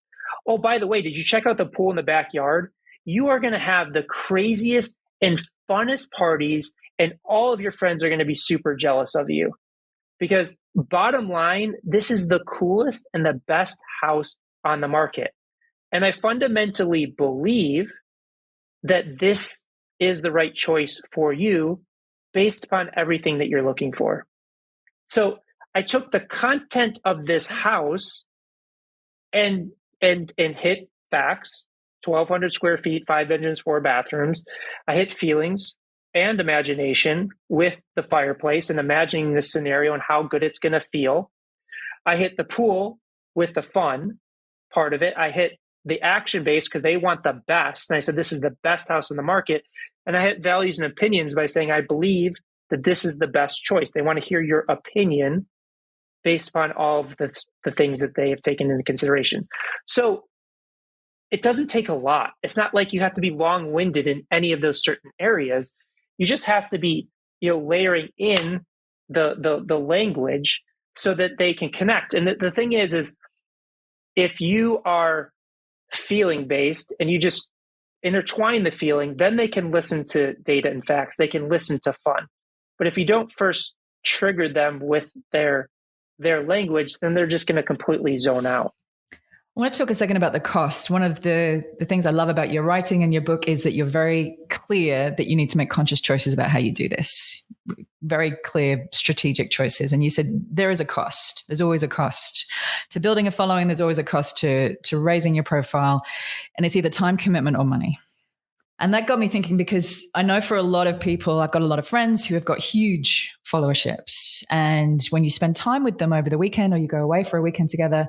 Oh, by the way, did you check out the pool in the backyard? You are going to have the craziest and funnest parties, and all of your friends are going to be super jealous of you. Because bottom line, this is the coolest and the best house on the market. And I fundamentally believe that this is the right choice for you based upon everything that you're looking for. So I took the content of this house and hit facts: 1,200 square feet, 5 bedrooms, 4 bathrooms. I hit feelings and imagination with the fireplace and imagining this scenario and how good it's going to feel. I hit the pool with the fun part of it. I hit the action base because they want the best. And I said, this is the best house in the market. And I hit values and opinions by saying, I believe that this is the best choice. They want to hear your opinion based upon all of the things that they have taken into consideration. So it doesn't take a lot. It's not like you have to be long-winded in any of those certain areas. You just have to be, layering in the language so that they can connect. And the thing is if you are feeling based and you just intertwine the feeling, then they can listen to data and facts. They can listen to fun. But if you don't first trigger them with their language, then they're just going to completely zone out. I want to talk a second about the cost. One of the things I love about your writing and your book is that you're very clear that you need to make conscious choices about how you do this. Very clear strategic choices. And you said there is a cost. There's always a cost to building a following. There's always a cost to raising your profile. And it's either time commitment or money. And that got me thinking, because I know for a lot of people, I've got a lot of friends who have got huge followerships. And when you spend time with them over the weekend, or you go away for a weekend together,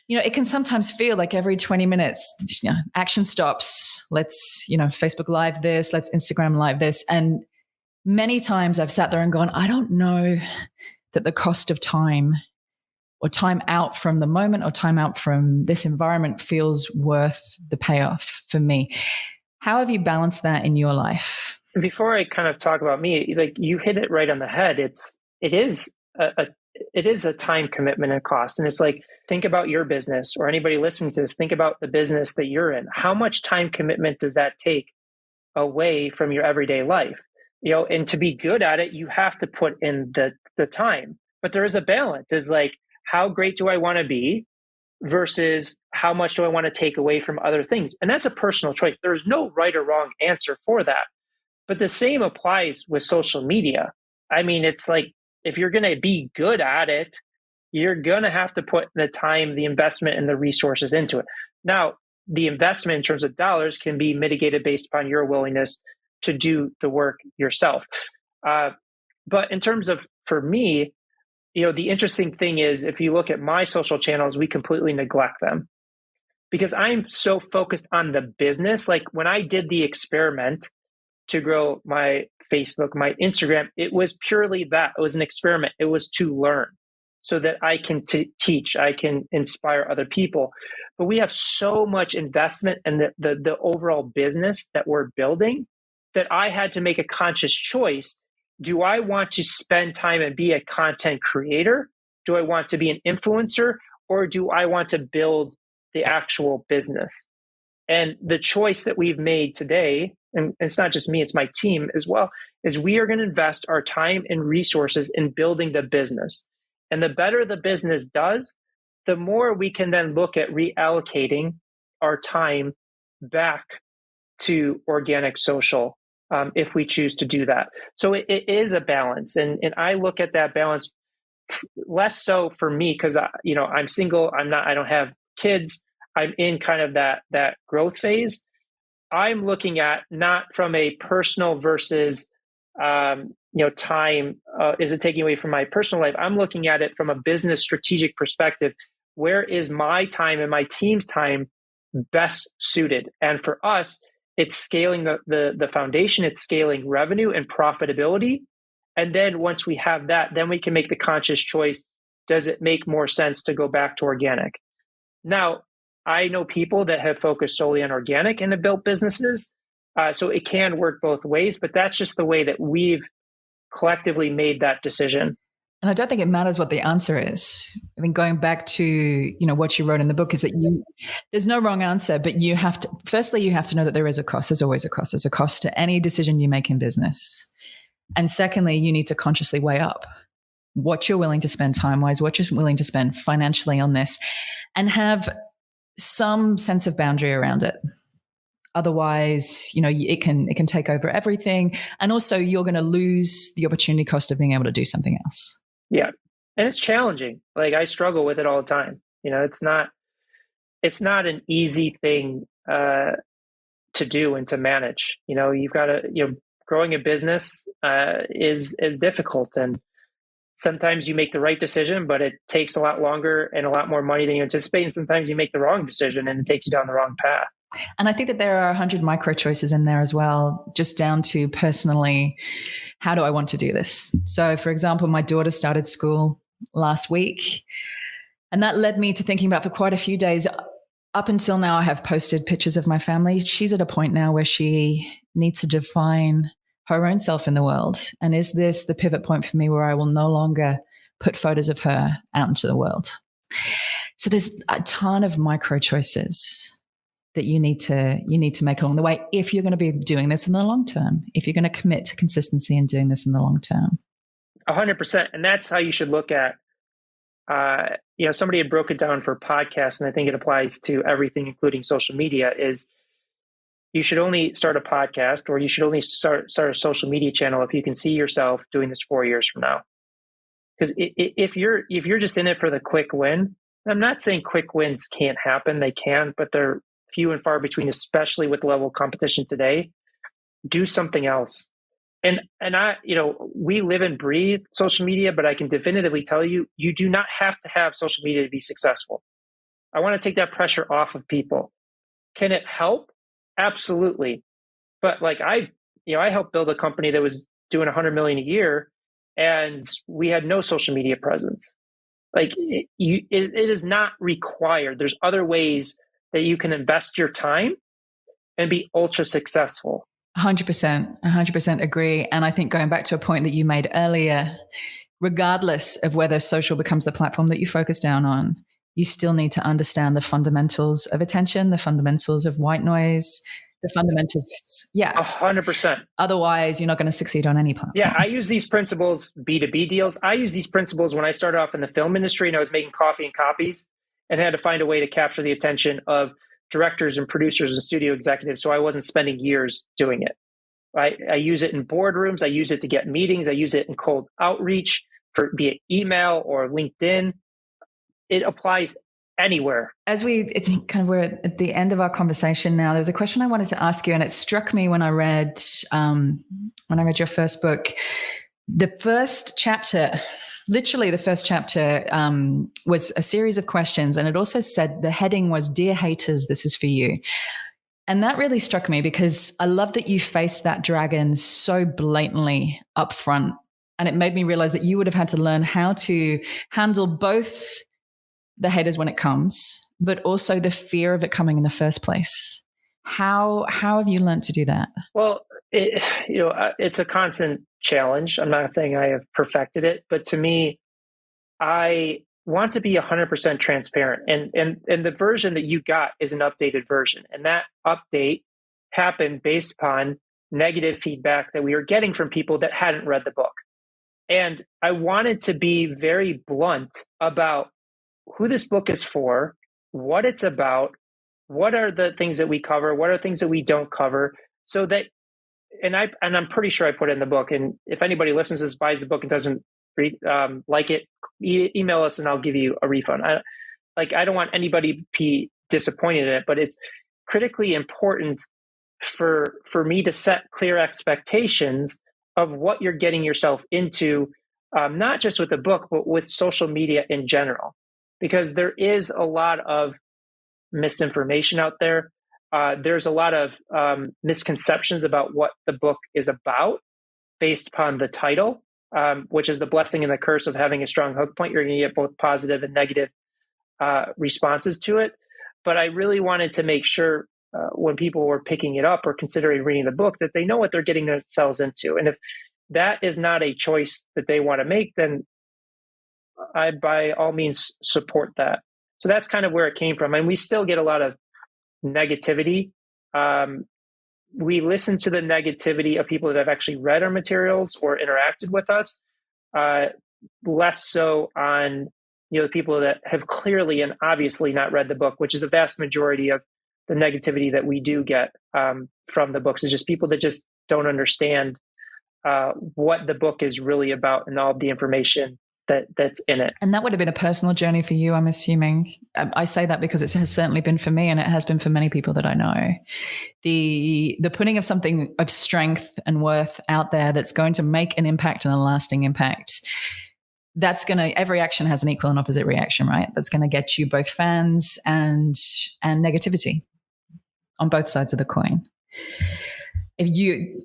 it can sometimes feel like every 20 minutes, action stops. Let's, Facebook Live this, let's Instagram Live this. And many times I've sat there and gone, I don't know that the cost of time, or time out from the moment, or time out from this environment, feels worth the payoff for me. How have you balanced that in your life? Before I kind of talk about me, like, you hit it right on the head. It is a time commitment and cost. And it's like, think about your business, or anybody listening to this, think about the business that you're in. How much time commitment does that take away from your everyday life? And to be good at it, you have to put in the time. But there is a balance. Is like, how great do I want to be versus how much do I want to take away from other things? And that's a personal choice. There's no right or wrong answer for that. But the same applies with social media. I mean, it's like, if you're going to be good at it, you're going to have to put the time, the investment, and the resources into it. Now, the investment in terms of dollars can be mitigated based upon your willingness to do the work yourself. But in terms of, for me, the interesting thing is, if you look at my social channels, we completely neglect them because I'm so focused on the business. Like, when I did the experiment to grow my Facebook, my Instagram, it was purely that. It was an experiment. It was to learn so that I can teach, I can inspire other people. But we have so much investment in the overall business that we're building that I had to make a conscious choice. Do I want to spend time and be a content creator? Do I want to be an influencer? Or do I want to build the actual business? And the choice that we've made today, and it's not just me, it's my team as well, is we are going to invest our time and resources in building the business. And the better the business does, the more we can then look at reallocating our time back to organic social, if we choose to do that. So it is a balance. And I look at that balance less so for me because, I'm single. I don't have kids. I'm in kind of that growth phase. I'm looking at not from a personal versus, time. Is it taking away from my personal life? I'm looking at it from a business strategic perspective. Where is my time and my team's time best suited? And for us, it's scaling the foundation, it's scaling revenue and profitability. And then once we have that, then we can make the conscious choice. Does it make more sense to go back to organic? Now, I know people that have focused solely on organic and have built businesses. So it can work both ways, but that's just the way that we've collectively made that decision. And I don't think it matters what the answer is. I think going back to, what you wrote in the book is that there's no wrong answer, but you have to know that there is a cost. There's always a cost. There's a cost to any decision you make in business. And secondly, you need to consciously weigh up what you're willing to spend time-wise, what you're willing to spend financially on this, and have some sense of boundary around it. Otherwise, it can take over everything. And also you're going to lose the opportunity cost of being able to do something else. Yeah. And it's challenging. Like, I struggle with it all the time. It's not an easy thing to do and to manage. You've got to, growing a business is difficult. And sometimes you make the right decision, but it takes a lot longer and a lot more money than you anticipate. And sometimes you make the wrong decision and it takes you down the wrong path. And I think that there are 100 micro choices in there as well, just down to personally, how do I want to do this? So, for example, my daughter started school last week, and that led me to thinking about for quite a few days. Up until now, I have posted pictures of my family. She's at a point now where she needs to define her own self in the world. And is this the pivot point for me where I will no longer put photos of her out into the world? So there's a ton of micro choices that you need to make along the way if you're going to be doing this in the long term, if you're going to commit to consistency and doing this in the long term. 100%. And that's how you should look at, somebody had broke it down for podcasts, and I think it applies to everything, including social media, is you should only start a podcast, or you should only start a social media channel if you can see yourself doing this 4 years from now. Because if you're just in it for the quick win, I'm not saying quick wins can't happen. They can, but they're few and far between, especially with the level of competition today. do something else. And I, we live and breathe social media, but I can definitively tell you, you do not have to have social media to be successful. I want to take that pressure off of people. Can it help? Absolutely. But like I helped build a company that was doing 100 million a year, and we had no social media presence. Like it is not required. There's other ways that you can invest your time and be ultra successful. 100% agree. And I think going back to a point that you made earlier, regardless of whether social becomes the platform that you focus down on, you still need to understand the fundamentals of attention, the fundamentals of white noise, the fundamentals. Yeah. 100%. Otherwise, you're not going to succeed on any platform. Yeah. I use these principles, B2B deals. I use these principles when I started off in the film industry and I was making coffee and copies and had to find a way to capture the attention of directors and producers and studio executives. So I wasn't spending years doing it. I use it in boardrooms. I use it to get meetings. I use it in cold outreach via email or LinkedIn. It applies anywhere. As we're at the end of our conversation now, there was a question I wanted to ask you, and it struck me when I read your first book. The first chapter, literally the first chapter, was a series of questions, and it also said the heading was "Dear Haters, this is for you." And that really struck me because I love that you faced that dragon so blatantly up front. And it made me realize that you would have had to learn how to handle both the haters when it comes, but also the fear of it coming in the first place. How have you learned to do that? Well, it's a constant challenge. I'm not saying I have perfected it, but to me, I want to be 100% transparent. And the version that you got is an updated version. And that update happened based upon negative feedback that we were getting from people that hadn't read the book. And I wanted to be very blunt about who this book is for, what it's about, what are the things that we cover, what are things that we don't cover, so that, and I'm pretty sure I put it in the book. And if anybody listens to this, buys the book and doesn't like it, email us and I'll give you a refund. I don't want anybody to be disappointed in it, but it's critically important for me to set clear expectations of what you're getting yourself into, not just with the book, but with social media in general. Because there is a lot of misinformation out there. There's a lot of misconceptions about what the book is about based upon the title, which is the blessing and the curse of having a strong hook point. You're going to get both positive and negative responses to it. But I really wanted to make sure when people were picking it up or considering reading the book that they know what they're getting themselves into. And if that is not a choice that they want to make, then I, by all means, support that. So that's kind of where it came from. And we still get a lot of negativity. We listen to the negativity of people that have actually read our materials or interacted with us, less so on the people that have clearly and obviously not read the book, which is a vast majority of the negativity that we do get from the books. Is just people that just don't understand what the book is really about and all of the information that's in it. And that would have been a personal journey for you, I'm assuming. I say that because it has certainly been for me, and it has been for many people that I know. The putting of something of strength and worth out there that's going to make an impact and a lasting impact, that's going to, every action has an equal and opposite reaction, right? That's going to get you both fans and negativity on both sides of the coin.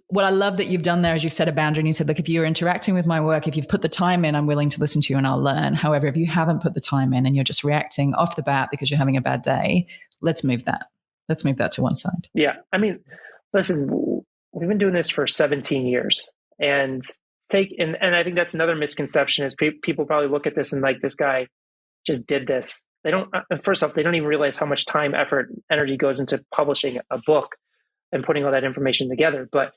What I love that you've done there is you've set a boundary and you said, look, if you're interacting with my work, if you've put the time in, I'm willing to listen to you and I'll learn. However, if you haven't put the time in and you're just reacting off the bat because you're having a bad day, let's move that to one side. Yeah. I mean, listen, we've been doing this for 17 years and I think that's another misconception is people probably look at this and like, this guy just did this. First off, they don't even realize how much time, effort, energy goes into publishing a book and putting all that information together. But,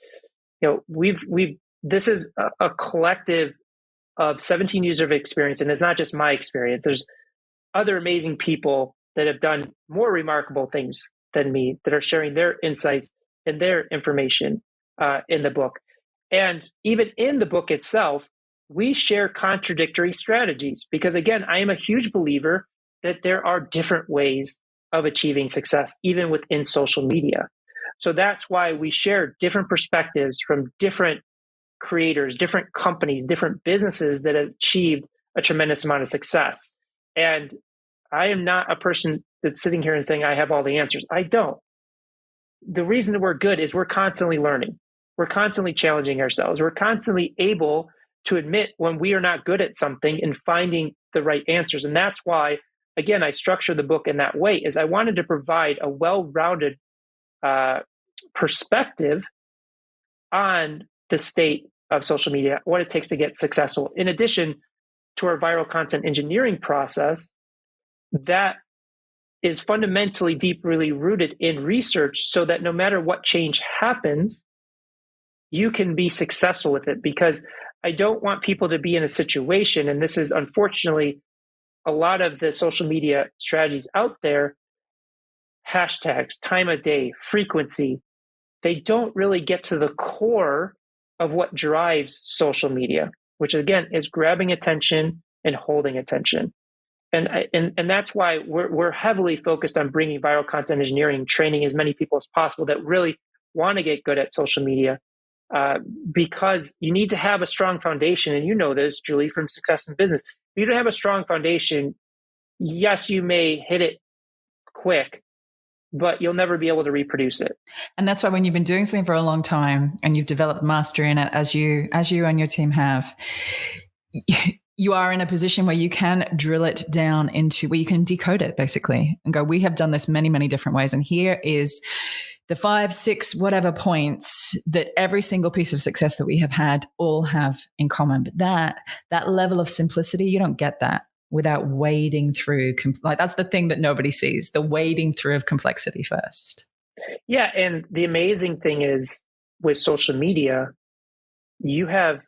this is a collective of 17 years of experience. And it's not just my experience. There's other amazing people that have done more remarkable things than me that are sharing their insights and their information in the book. And even in the book itself, we share contradictory strategies because, again, I am a huge believer that there are different ways of achieving success, even within social media. So that's why we share different perspectives from different creators, different companies, different businesses that have achieved a tremendous amount of success. And I am not a person that's sitting here and saying I have all the answers. I don't. The reason that we're good is we're constantly learning. We're constantly challenging ourselves. We're constantly able to admit when we are not good at something and finding the right answers. And that's why, again, I structured the book in that way, is I wanted to provide a well-rounded perspective on the state of social media, what it takes to get successful, in addition to our viral content engineering process that is fundamentally deeply rooted in research, so that no matter what change happens, you can be successful with it. Because I don't want people to be in a situation, and this is unfortunately a lot of the social media strategies out there, hashtags, time of day, frequency, they don't really get to the core of what drives social media, which again is grabbing attention and holding attention. And that's why we're heavily focused on bringing viral content engineering, training as many people as possible that really want to get good at social media, because you need to have a strong foundation. And you know this, Julie, from Success in Business. If you don't have a strong foundation, yes, you may hit it quick, but you'll never be able to reproduce it. And that's why when you've been doing something for a long time and you've developed mastery in it, as you and your team have, you are in a position where you can drill it down into where you can decode it basically and go, we have done this many, many different ways. And here is the 5, 6, whatever points that every single piece of success that we have had all have in common. But that level of simplicity, you don't get that without wading through, like that's the thing that nobody sees, the wading through of complexity first. Yeah. And the amazing thing is with social media, you have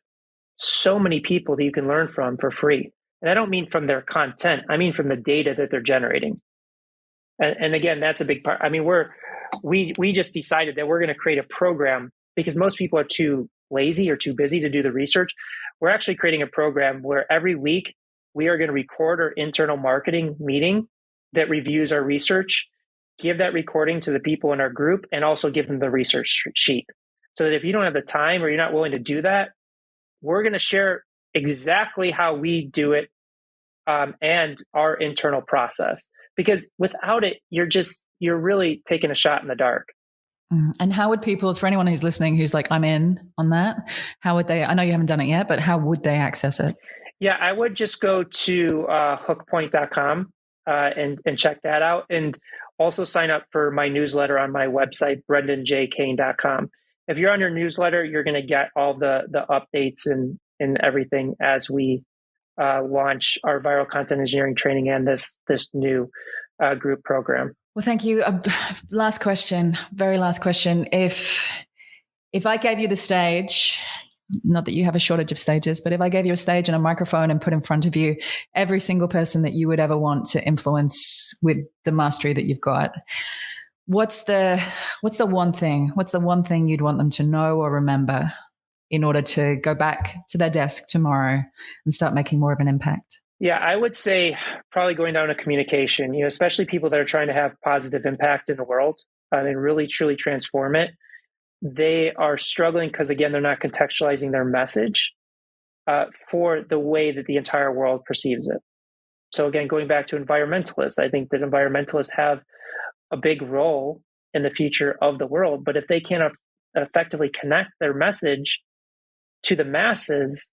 so many people that you can learn from for free. And I don't mean from their content. I mean from the data that they're generating. And again, that's a big part. I mean, we just decided that we're going to create a program because most people are too lazy or too busy to do the research. We're actually creating a program where every week we are going to record our internal marketing meeting that reviews our research, give that recording to the people in our group, and also give them the research sheet. So that if you don't have the time or you're not willing to do that, we're going to share exactly how we do it and our internal process. Because without it, you're really taking a shot in the dark. And how would people, for anyone who's listening, who's like, I'm in on that, how would they, I know you haven't done it yet, but how would they access it? Yeah, I would just go to hookpoint.com and check that out. And also sign up for my newsletter on my website, brendanjkane.com. If you're on your newsletter, you're going to get all the updates and everything as we launch our viral content engineering training and this new group program. Well, thank you. Last question, very last question. If I gave you the stage, not that you have a shortage of stages, but if I gave you a stage and a microphone and put in front of you every single person that you would ever want to influence with the mastery that you've got, what's the one thing you'd want them to know or remember in order to go back to their desk tomorrow and start making more of an impact? Yeah, I would say probably going down to communication, especially people that are trying to have positive impact in the world and really truly transform it. They are struggling because, again, they're not contextualizing their message for the way that the entire world perceives it. So again, going back to environmentalists, I think that environmentalists have a big role in the future of the world. But if they can't effectively connect their message to the masses,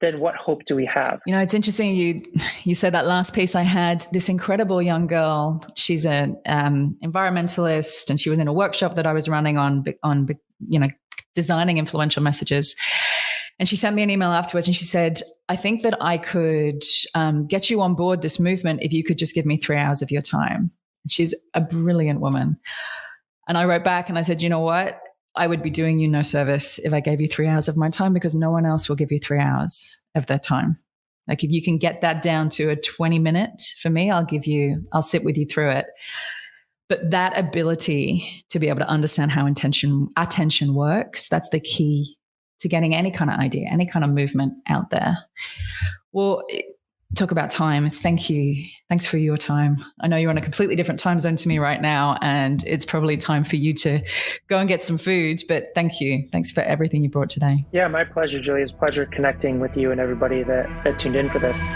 then what hope do we have? It's interesting. You said that last piece. I had this incredible young girl. She's an environmentalist, and she was in a workshop that I was running on designing influential messages. And she sent me an email afterwards, and she said, "I think that I could get you on board this movement if you could just give me 3 hours of your time." She's a brilliant woman. And I wrote back and I said, you know what? I would be doing you no service if I gave you 3 hours of my time, because no one else will give you 3 hours of their time. Like if you can get that down to a 20-minute for me, I'll sit with you through it. But that ability to be able to understand how attention works, that's the key to getting any kind of idea, any kind of movement out there. Well, talk about time. Thank you Thanks for your time. I know you're on a completely different time zone to me right now, and it's probably time for you to go and get some food, but thank you. Thanks for everything you brought today. Yeah, my pleasure, Julie. It's a pleasure connecting with you and everybody that tuned in for this.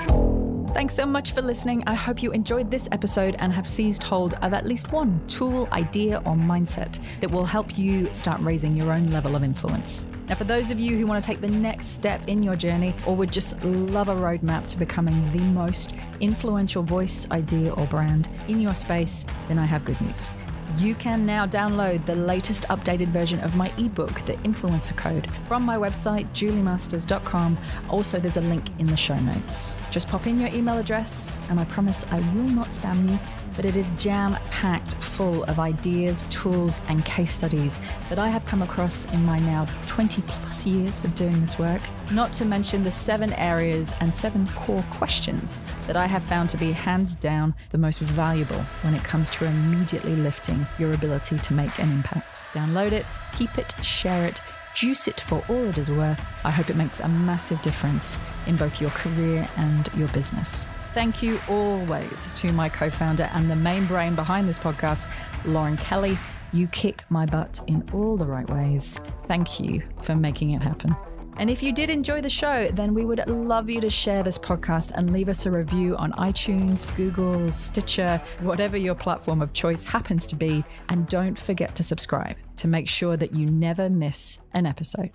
Thanks so much for listening. I hope you enjoyed this episode and have seized hold of at least one tool, idea, or mindset that will help you start raising your own level of influence. Now, for those of you who want to take the next step in your journey or would just love a roadmap to becoming the most influential voice, idea, or brand in your space, then I have good news. You can now download the latest updated version of my ebook, The Influencer Code, from my website, juliemasters.com. Also, there's a link in the show notes. Just pop in your email address, and I promise I will not spam you, but it is jam-packed full of ideas, tools, and case studies that I have come across in my now 20 plus years of doing this work. Not to mention the 7 areas and 7 core questions that I have found to be hands down the most valuable when it comes to immediately lifting your ability to make an impact. Download it, keep it, share it, juice it for all it is worth. I hope it makes a massive difference in both your career and your business. Thank you always to my co-founder and the main brain behind this podcast, Lauren Kelly. You kick my butt in all the right ways. Thank you for making it happen. And if you did enjoy the show, then we would love you to share this podcast and leave us a review on iTunes, Google, Stitcher, whatever your platform of choice happens to be. And don't forget to subscribe to make sure that you never miss an episode.